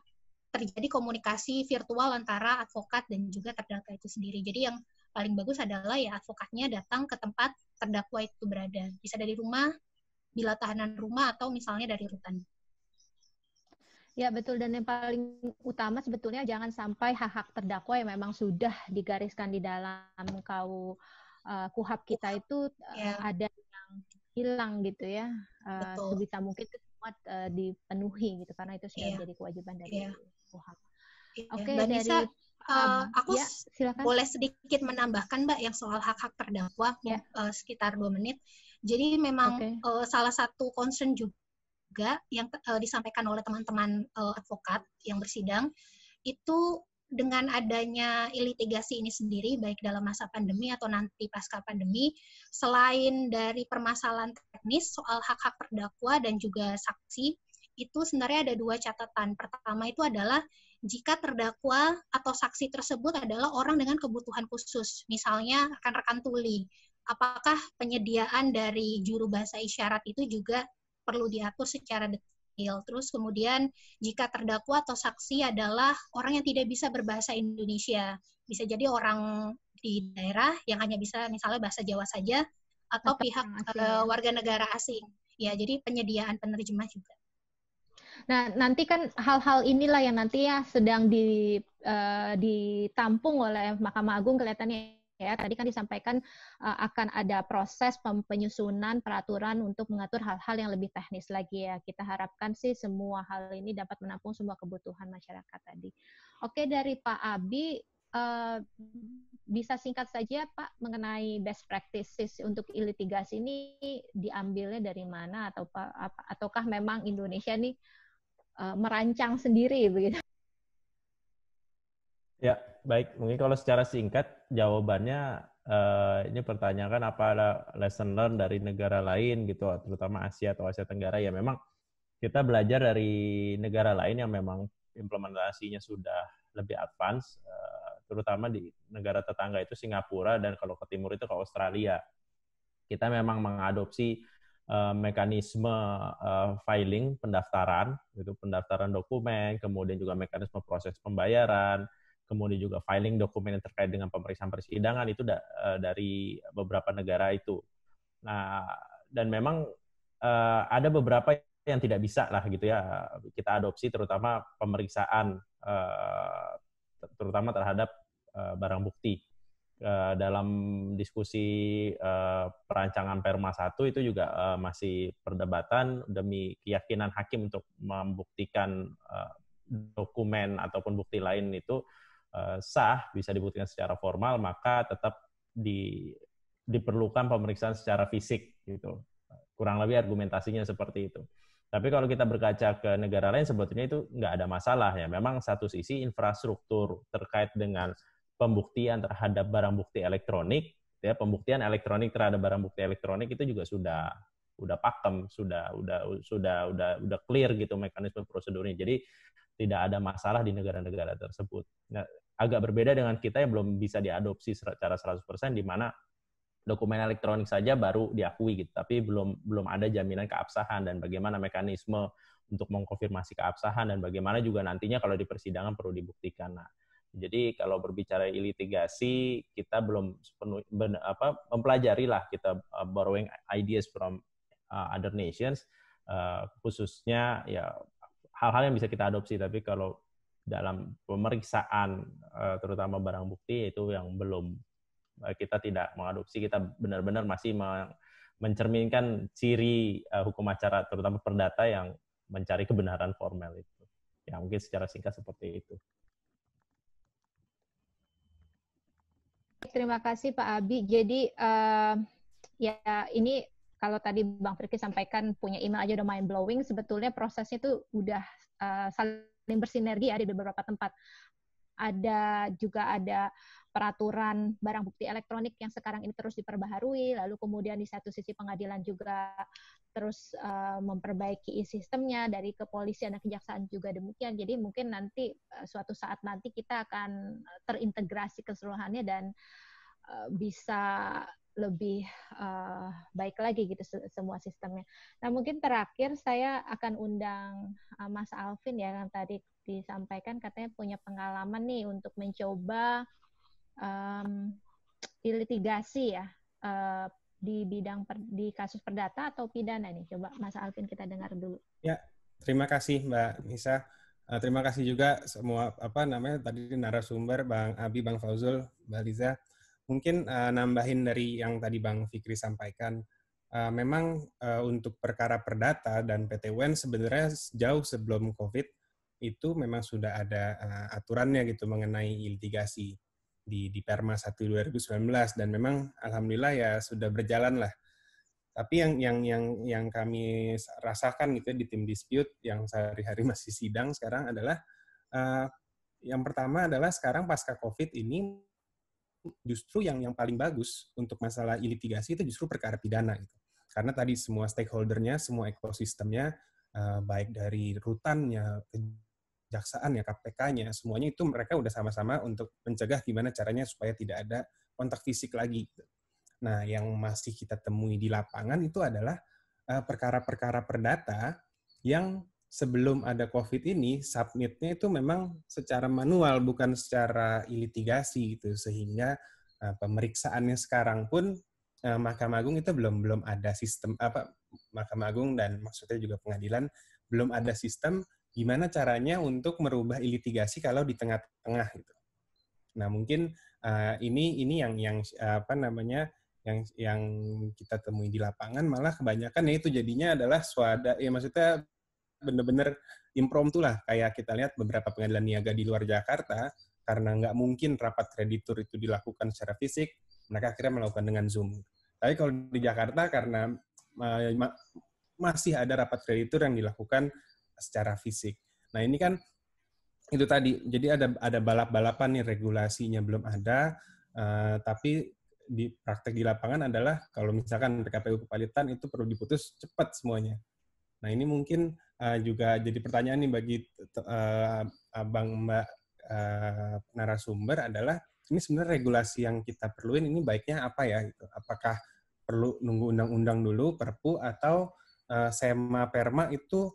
terjadi komunikasi virtual antara advokat dan juga terdakwa itu sendiri. Jadi yang paling bagus adalah ya advokatnya datang ke tempat terdakwa itu berada. Bisa dari rumah, bila tahanan rumah, atau misalnya dari rutan. Ya betul, dan yang paling utama sebetulnya jangan sampai hak-hak terdakwa yang memang sudah digariskan di dalam KUHP kita itu ada yang hilang gitu ya. Sebisa mungkin itu semua dipenuhi gitu, karena itu sudah menjadi kewajiban dari KUHP. Oke, Mbak Nisa, aku boleh sedikit menambahkan Mbak yang soal hak-hak terdakwa sekitar 2 menit. Jadi memang salah satu concern juga yang disampaikan oleh teman-teman advokat yang bersidang itu dengan adanya litigasi ini sendiri, baik dalam masa pandemi atau nanti pasca pandemi, selain dari permasalahan teknis soal hak-hak terdakwa dan juga saksi, itu sebenarnya ada 2 catatan. Pertama itu adalah jika terdakwa atau saksi tersebut adalah orang dengan kebutuhan khusus, misalnya rekan-rekan tuli, apakah penyediaan dari juru bahasa isyarat itu juga perlu diatur secara detail. Terus kemudian jika terdakwa atau saksi adalah orang yang tidak bisa berbahasa Indonesia, bisa jadi orang di daerah yang hanya bisa misalnya bahasa Jawa saja, atau pihak warga negara asing. Ya, jadi penyediaan penerjemah juga. Nah, nanti kan hal-hal inilah yang nanti ya sedang ditampung oleh Mahkamah Agung kelihatannya. Ya, tadi kan disampaikan akan ada proses penyusunan peraturan untuk mengatur hal-hal yang lebih teknis lagi ya. Kita harapkan sih semua hal ini dapat menampung semua kebutuhan masyarakat tadi. Oke, dari Pak Abi, bisa singkat saja Pak mengenai best practices untuk litigasi ini diambilnya dari mana, ataukah memang Indonesia nih merancang sendiri begitu? Ya, baik. Mungkin kalau secara singkat jawabannya ini pertanyakan apa ada lesson learn dari negara lain gitu, terutama Asia atau Asia Tenggara. Ya memang kita belajar dari negara lain yang memang implementasinya sudah lebih advance, terutama di negara tetangga itu Singapura, dan kalau ke timur itu ke Australia. kita memang mengadopsi mekanisme filing pendaftaran, itu pendaftaran dokumen, kemudian juga mekanisme proses pembayaran, kemudian juga filing dokumen yang terkait dengan pemeriksaan persidangan itu dari beberapa negara itu. Nah, dan memang ada beberapa yang tidak bisa lah gitu ya kita adopsi, terutama pemeriksaan terutama terhadap barang bukti. Dalam diskusi perancangan Perma 1 itu juga masih perdebatan demi keyakinan hakim untuk membuktikan dokumen ataupun bukti lain itu sah, bisa dibuktikan secara formal, maka tetap diperlukan pemeriksaan secara fisik gitu. Kurang lebih argumentasinya seperti itu. Tapi kalau kita berkaca ke negara lain sebetulnya itu nggak ada masalah ya. Memang satu sisi infrastruktur terkait dengan pembuktian terhadap barang bukti elektronik, ya pembuktian elektronik terhadap barang bukti elektronik itu juga sudah pakem, sudah clear gitu mekanisme prosedurnya. Jadi tidak ada masalah di negara-negara tersebut. Nah, agak berbeda dengan kita yang belum bisa diadopsi secara 100%, di mana dokumen elektronik saja baru diakui gitu, tapi belum ada jaminan keabsahan dan bagaimana mekanisme untuk mengkonfirmasi keabsahan dan bagaimana juga nantinya kalau di persidangan perlu dibuktikan. Nah, jadi kalau berbicara litigasi, kita belum mempelajari lah, kita borrowing ideas from other nations, khususnya ya hal-hal yang bisa kita adopsi. Tapi kalau dalam pemeriksaan terutama barang bukti itu yang belum, kita tidak mengadopsi, kita benar-benar masih mencerminkan ciri hukum acara terutama perdata yang mencari kebenaran formal itu. Ya mungkin secara singkat seperti itu. Terima kasih Pak Abi. Jadi ya ini kalau tadi Bang Firky sampaikan punya email aja udah mind blowing, sebetulnya prosesnya itu udah saling bersinergi ada di beberapa tempat. Juga ada peraturan barang bukti elektronik yang sekarang ini terus diperbaharui, lalu kemudian di satu sisi pengadilan juga terus memperbaiki sistemnya, dari kepolisian dan kejaksaan juga demikian. Jadi mungkin nanti suatu saat nanti kita akan terintegrasi keseluruhannya dan bisa lebih baik lagi gitu semua sistemnya. Nah mungkin terakhir saya akan undang Mas Alvin ya, yang tadi disampaikan katanya punya pengalaman nih untuk mencoba litigasi ya di bidang di kasus perdata atau pidana nih. Coba Mas Alvin kita dengar dulu. Ya, terima kasih Mbak Nisa. Terima kasih juga semua tadi narasumber Bang Abi, Bang Fauzul, Mbak Liza. Mungkin nambahin dari yang tadi Bang Fikri sampaikan. Memang untuk perkara perdata dan PT-UN sebenarnya jauh sebelum COVID itu memang sudah ada aturannya gitu mengenai litigasi di Perma 1 2019, dan memang alhamdulillah ya sudah berjalan lah. Tapi yang kami rasakan gitu di tim dispute yang sehari-hari masih sidang sekarang adalah yang pertama adalah sekarang pasca COVID ini justru yang paling bagus untuk masalah litigasi itu justru perkara pidana gitu. Karena tadi semua stakeholder-nya, semua ekosistemnya, baik dari rutannya, kejaksaan ya, KPK-nya, semuanya itu mereka udah sama-sama untuk mencegah gimana caranya supaya tidak ada kontak fisik lagi. Nah, yang masih kita temui di lapangan itu adalah perkara-perkara perdata yang sebelum ada COVID ini, submit-nya itu memang secara manual, bukan secara litigasi gitu, sehingga pemeriksaannya sekarang pun Mahkamah Agung itu belum ada sistem Mahkamah Agung dan maksudnya juga pengadilan belum ada sistem gimana caranya untuk merubah litigasi kalau di tengah-tengah gitu. Nah, mungkin ini yang kita temui di lapangan malah kebanyakan ya itu jadinya adalah maksudnya benar-benar impromptu lah, kayak kita lihat beberapa pengadilan niaga di luar Jakarta karena nggak mungkin rapat kreditur itu dilakukan secara fisik, mereka akhirnya melakukan dengan Zoom. Tapi kalau di Jakarta karena masih ada rapat kreditur yang dilakukan secara fisik. Nah ini kan itu tadi, jadi ada balap-balapan nih, regulasinya belum ada, tapi di praktek di lapangan adalah kalau misalkan PKPU kepalitan itu perlu diputus cepat semuanya. Nah ini mungkin juga jadi pertanyaan nih bagi abang mbak narasumber adalah ini sebenarnya regulasi yang kita perluin ini baiknya apa ya gitu? Apakah perlu nunggu undang-undang dulu, Perpu, atau SEMA Perma itu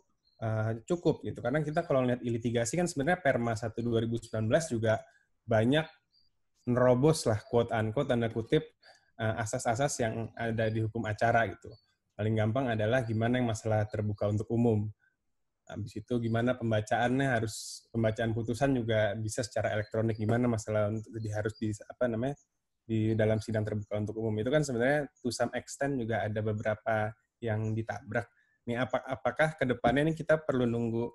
cukup gitu. Karena kita kalau lihat litigasi kan sebenarnya Perma 1 2019 juga banyak nerobos lah quote unquote tanda kutip asas-asas yang ada di hukum acara gitu. Paling gampang adalah gimana yang masalah terbuka untuk umum. Habis itu gimana pembacaannya, harus pembacaan putusan juga bisa secara elektronik, gimana masalah harus di dalam sidang terbuka untuk umum. Itu kan sebenarnya to some extent juga ada beberapa yang ditabrak. Nih apakah ke depannya nih kita perlu nunggu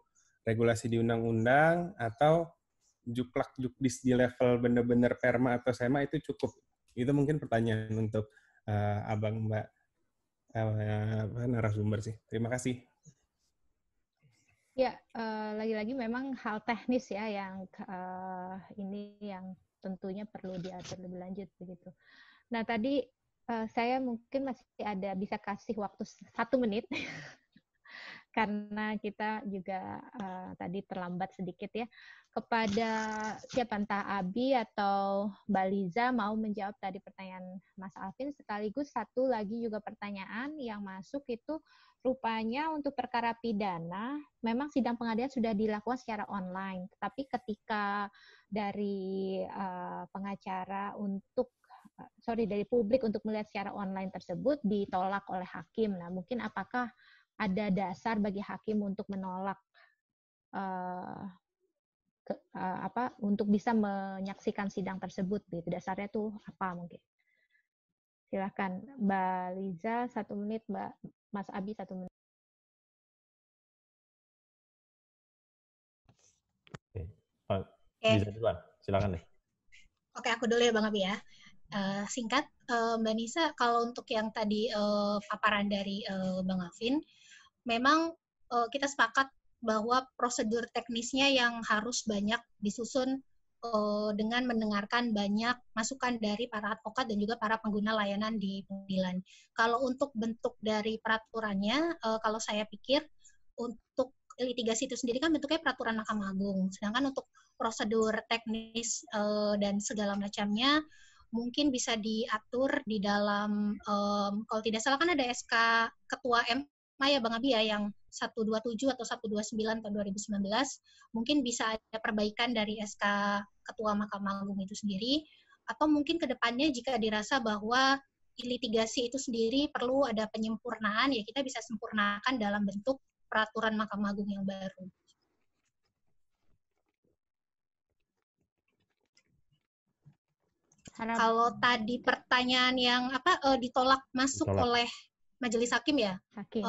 regulasi di undang-undang atau juklak-jukdis di level benar-benar Perma atau SEMA itu cukup? Itu mungkin pertanyaan untuk Abang Mbak narasumber sih. Terima kasih. Ya, lagi-lagi memang hal teknis ya yang ini yang tentunya perlu diatur lebih lanjut begitu. Nah tadi saya mungkin masih bisa kasih waktu 1 menit karena kita juga tadi terlambat sedikit ya. Kepada siapa, entah Abi atau Mbak Liza mau menjawab tadi pertanyaan Mas Alvin, sekaligus satu lagi juga pertanyaan yang masuk itu rupanya untuk perkara pidana memang sidang pengadilan sudah dilakukan secara online, tapi ketika dari pengacara dari publik untuk melihat secara online tersebut ditolak oleh hakim. Nah, mungkin apakah ada dasar bagi hakim untuk menolak untuk bisa menyaksikan sidang tersebut? Gitu. Dasarnya tuh apa mungkin? Silakan Mbak Liza 1 menit, Mas Abi 1 menit. Liza duluan, silakan deh. Oke, aku dulu ya Bang Abi ya. Singkat, Mbak Nisa, kalau untuk yang tadi paparan dari Bang Alvin, memang kita sepakat bahwa prosedur teknisnya yang harus banyak disusun dengan mendengarkan banyak masukan dari para advokat dan juga para pengguna layanan di pengadilan. Kalau untuk bentuk dari peraturannya, kalau saya pikir untuk litigasi itu sendiri kan bentuknya peraturan Mahkamah Agung. Sedangkan untuk prosedur teknis dan segala macamnya mungkin bisa diatur di dalam, kalau tidak salah kan ada SK Ketua MA ya Bang Abi ya, yang 127 atau 129 tahun 2019, mungkin bisa ada perbaikan dari SK Ketua Mahkamah Agung itu sendiri, atau mungkin ke depannya jika dirasa bahwa litigasi itu sendiri perlu ada penyempurnaan, ya kita bisa sempurnakan dalam bentuk peraturan Mahkamah Agung yang baru. Kalau tadi pertanyaan yang ditolak masuk oleh majelis hakim ya? Hakim.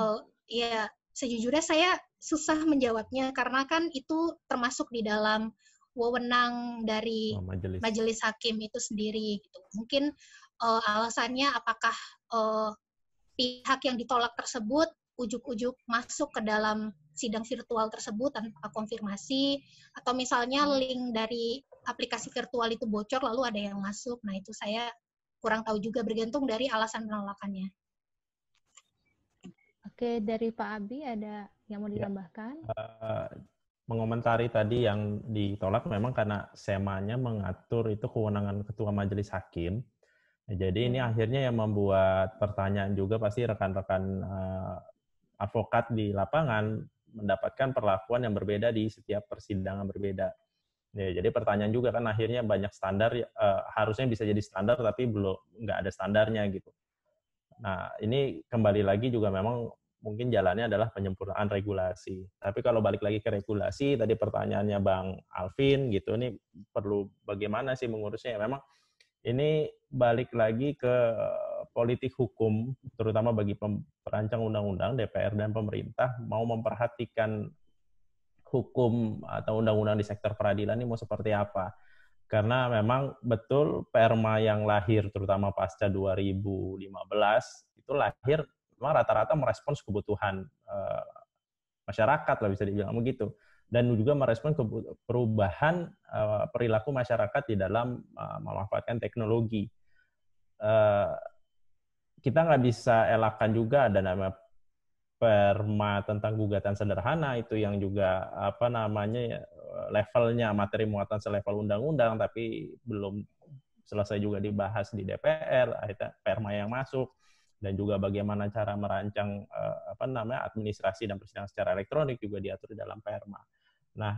Ya, sejujurnya saya susah menjawabnya karena kan itu termasuk di dalam wewenang dari majelis hakim itu sendiri. Gitu. Mungkin alasannya apakah pihak yang ditolak tersebut ujuk-ujuk masuk ke dalam sidang virtual tersebut tanpa konfirmasi, atau misalnya link dari aplikasi virtual itu bocor lalu ada yang masuk. Nah, itu saya kurang tahu juga, bergantung dari alasan penolakannya. Oke, dari Pak Abi ada yang mau ditambahkan? Mengomentari tadi yang ditolak memang karena SEMA-nya mengatur itu kewenangan ketua majelis hakim. Jadi ini akhirnya yang membuat pertanyaan juga pasti rekan-rekan advokat di lapangan mendapatkan perlakuan yang berbeda di setiap persidangan berbeda. Ya, jadi pertanyaan juga kan akhirnya banyak standar, harusnya bisa jadi standar tapi nggak ada standarnya gitu. Nah ini kembali lagi juga memang mungkin jalannya adalah penyempurnaan regulasi. Tapi kalau balik lagi ke regulasi, tadi pertanyaannya Bang Alvin gitu, ini perlu bagaimana sih mengurusnya? Memang ini balik lagi ke politik hukum, terutama bagi perancang undang-undang, DPR dan pemerintah, mau memperhatikan hukum atau undang-undang di sektor peradilan ini mau seperti apa. Karena memang betul Perma yang lahir, terutama pasca 2015, itu lahir memang rata-rata merespons kebutuhan masyarakat, lah bisa dibilang begitu. Dan juga merespon perubahan perilaku masyarakat di dalam memanfaatkan teknologi. Kita nggak bisa elakkan juga ada nama Perma tentang gugatan sederhana itu yang juga levelnya materi muatan selevel undang-undang tapi belum selesai juga dibahas di DPR, akhirnya Perma yang masuk. dan juga bagaimana cara merancang administrasi dan persidangan secara elektronik juga diatur di dalam PERMA. Nah,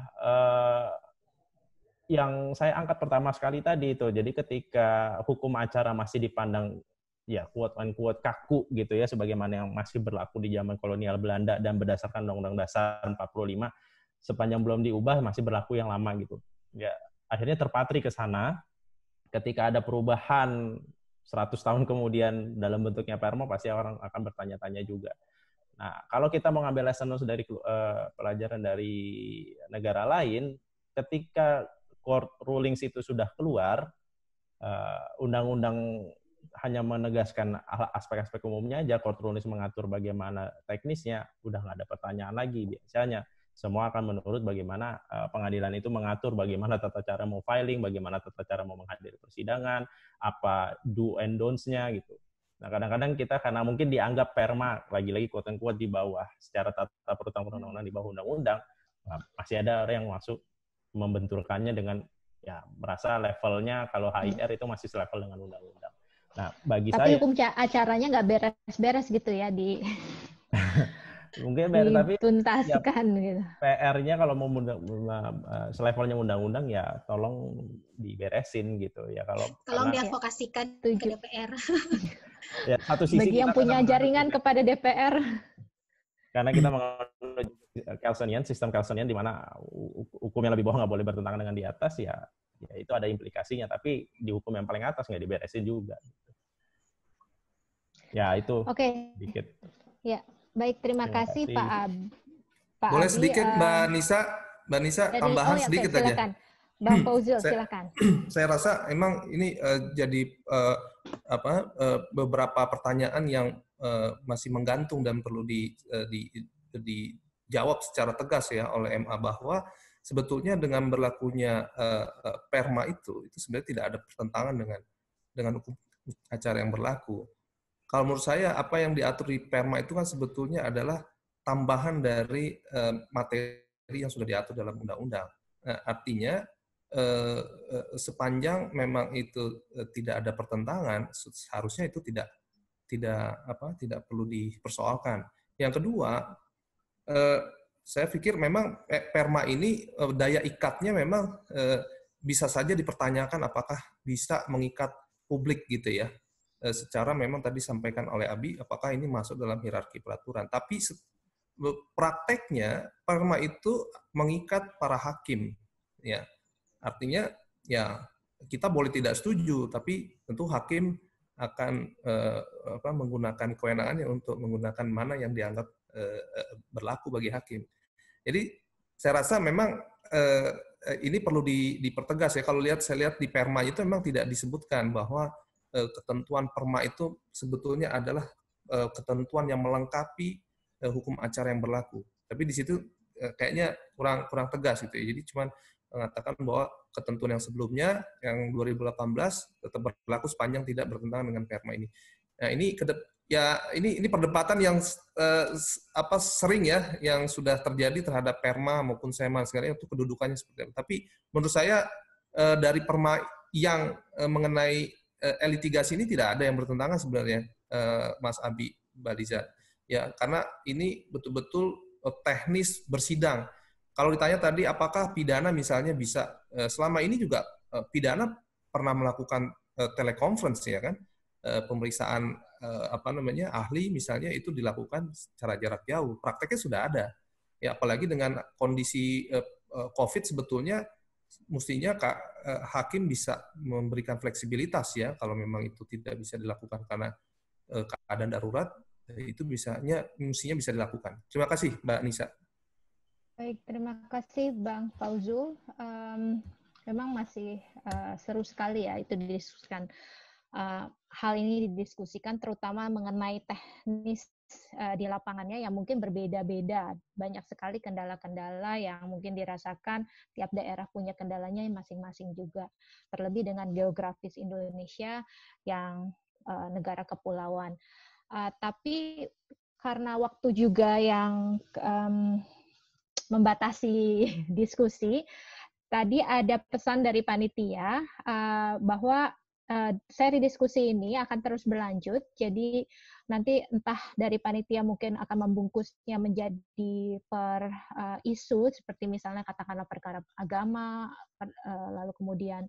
yang saya angkat pertama sekali tadi itu, jadi ketika hukum acara masih dipandang ya quote-unquote kaku gitu ya, sebagaimana yang masih berlaku di zaman kolonial Belanda dan berdasarkan Undang-Undang Dasar 45, sepanjang belum diubah masih berlaku yang lama gitu. Ya, akhirnya terpatri ke sana. Ketika ada perubahan 100 tahun kemudian dalam bentuknya PERMA, pasti orang akan bertanya-tanya juga. Nah, kalau kita mau ngambil lessons dari pelajaran dari negara lain, ketika court rulings itu sudah keluar, undang-undang hanya menegaskan aspek-aspek umumnya aja, court rulings mengatur bagaimana teknisnya, udah nggak ada pertanyaan lagi biasanya. Semua akan menurut bagaimana pengadilan itu mengatur bagaimana tata cara mau filing, bagaimana tata cara mau menghadiri persidangan, apa do and don'ts-nya gitu. Nah, kadang-kadang kita karena mungkin dianggap PERMA, lagi-lagi quote-unquote di bawah, secara tata perundang-undangan di bawah undang-undang, masih ada orang yang masuk membenturkannya dengan ya merasa levelnya kalau HIR itu masih selevel dengan undang-undang. Nah, bagi tapi saya hukum acaranya nggak beres-beres gitu ya di mungkin tapi dituntaskan ya, gitu. PR-nya kalau mau selevelnya undang-undang ya tolong diberesin gitu ya, kalau diadvokasikan ke DPR. Ya, satu sisi bagi yang punya jaringan kepada DPR. Karena kita menganut sistem Kelsenian di mana hukum yang lebih bawah nggak boleh bertentangan dengan di atas, ya itu ada implikasinya, tapi di hukum yang paling atas nggak diberesin juga. Ya itu. Oke. Sedikit. Ya, baik, terima kasih Pak Pak Boleh Abi, sedikit Mbak Nisa tambahan sedikit silakan. aja. Bang Fauzul, silakan. Saya rasa emang ini jadi beberapa pertanyaan yang masih menggantung dan perlu dijawab secara tegas ya oleh MA, bahwa sebetulnya dengan berlakunya PERMA itu sebenarnya tidak ada pertentangan dengan hukum acara yang berlaku. Kalau menurut saya apa yang diatur di PERMA itu kan sebetulnya adalah tambahan dari materi yang sudah diatur dalam undang-undang. Artinya sepanjang memang itu tidak ada pertentangan, seharusnya itu tidak perlu dipersoalkan. Yang kedua, saya pikir memang PERMA ini daya ikatnya memang bisa saja dipertanyakan apakah bisa mengikat publik gitu ya. Secara memang tadi disampaikan oleh Abi, apakah ini masuk dalam hierarki peraturan. Tapi prakteknya PERMA itu mengikat para hakim, ya. Artinya ya kita boleh tidak setuju, tapi tentu hakim akan menggunakan kewenangannya untuk menggunakan mana yang dianggap berlaku bagi hakim. Jadi saya rasa memang ini perlu dipertegas ya. Kalau saya lihat di PERMA itu memang tidak disebutkan bahwa ketentuan PERMA itu sebetulnya adalah ketentuan yang melengkapi hukum acara yang berlaku. Tapi di situ kayaknya kurang tegas gitu ya. Jadi cuman mengatakan bahwa ketentuan yang sebelumnya yang 2018 tetap berlaku sepanjang tidak bertentangan dengan PERMA ini. Nah, ini perdebatan yang sering ya yang sudah terjadi terhadap PERMA maupun SEMA sekarang itu kedudukannya seperti apa. Tapi menurut saya dari PERMA yang mengenai litigasi ini tidak ada yang bertentangan sebenarnya, Mas Abi, Mbak Liza. Ya, karena ini betul-betul teknis bersidang. Kalau ditanya tadi apakah pidana misalnya bisa, selama ini juga pidana pernah melakukan teleconference ya kan, pemeriksaan ahli misalnya itu dilakukan secara jarak jauh, prakteknya sudah ada. Ya apalagi dengan kondisi COVID sebetulnya mestinya hakim bisa memberikan fleksibilitas ya kalau memang itu tidak bisa dilakukan karena keadaan darurat, itu mestinya bisa dilakukan. Terima kasih Mbak Nisa. Baik, terima kasih Bang Fauzul. Memang masih seru sekali ya itu didiskusikan. Hal ini didiskusikan terutama mengenai teknis di lapangannya yang mungkin berbeda-beda. Banyak sekali kendala-kendala yang mungkin dirasakan, tiap daerah punya kendalanya masing-masing juga. Terlebih dengan geografis Indonesia yang negara kepulauan. Tapi karena waktu juga yang membatasi diskusi, tadi ada pesan dari panitia bahwa seri diskusi ini akan terus berlanjut. Jadi nanti entah dari panitia mungkin akan membungkusnya menjadi per isu, seperti misalnya katakanlah perkara agama, lalu kemudian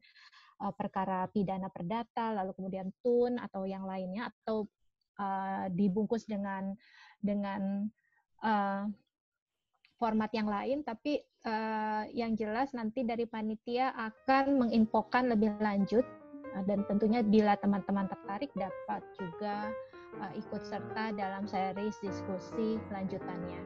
perkara pidana perdata, lalu kemudian TUN atau yang lainnya, atau dibungkus dengan format yang lain. Tapi yang jelas nanti dari panitia akan menginfokan lebih lanjut, dan tentunya bila teman-teman tertarik dapat juga ikut serta dalam series diskusi lanjutannya.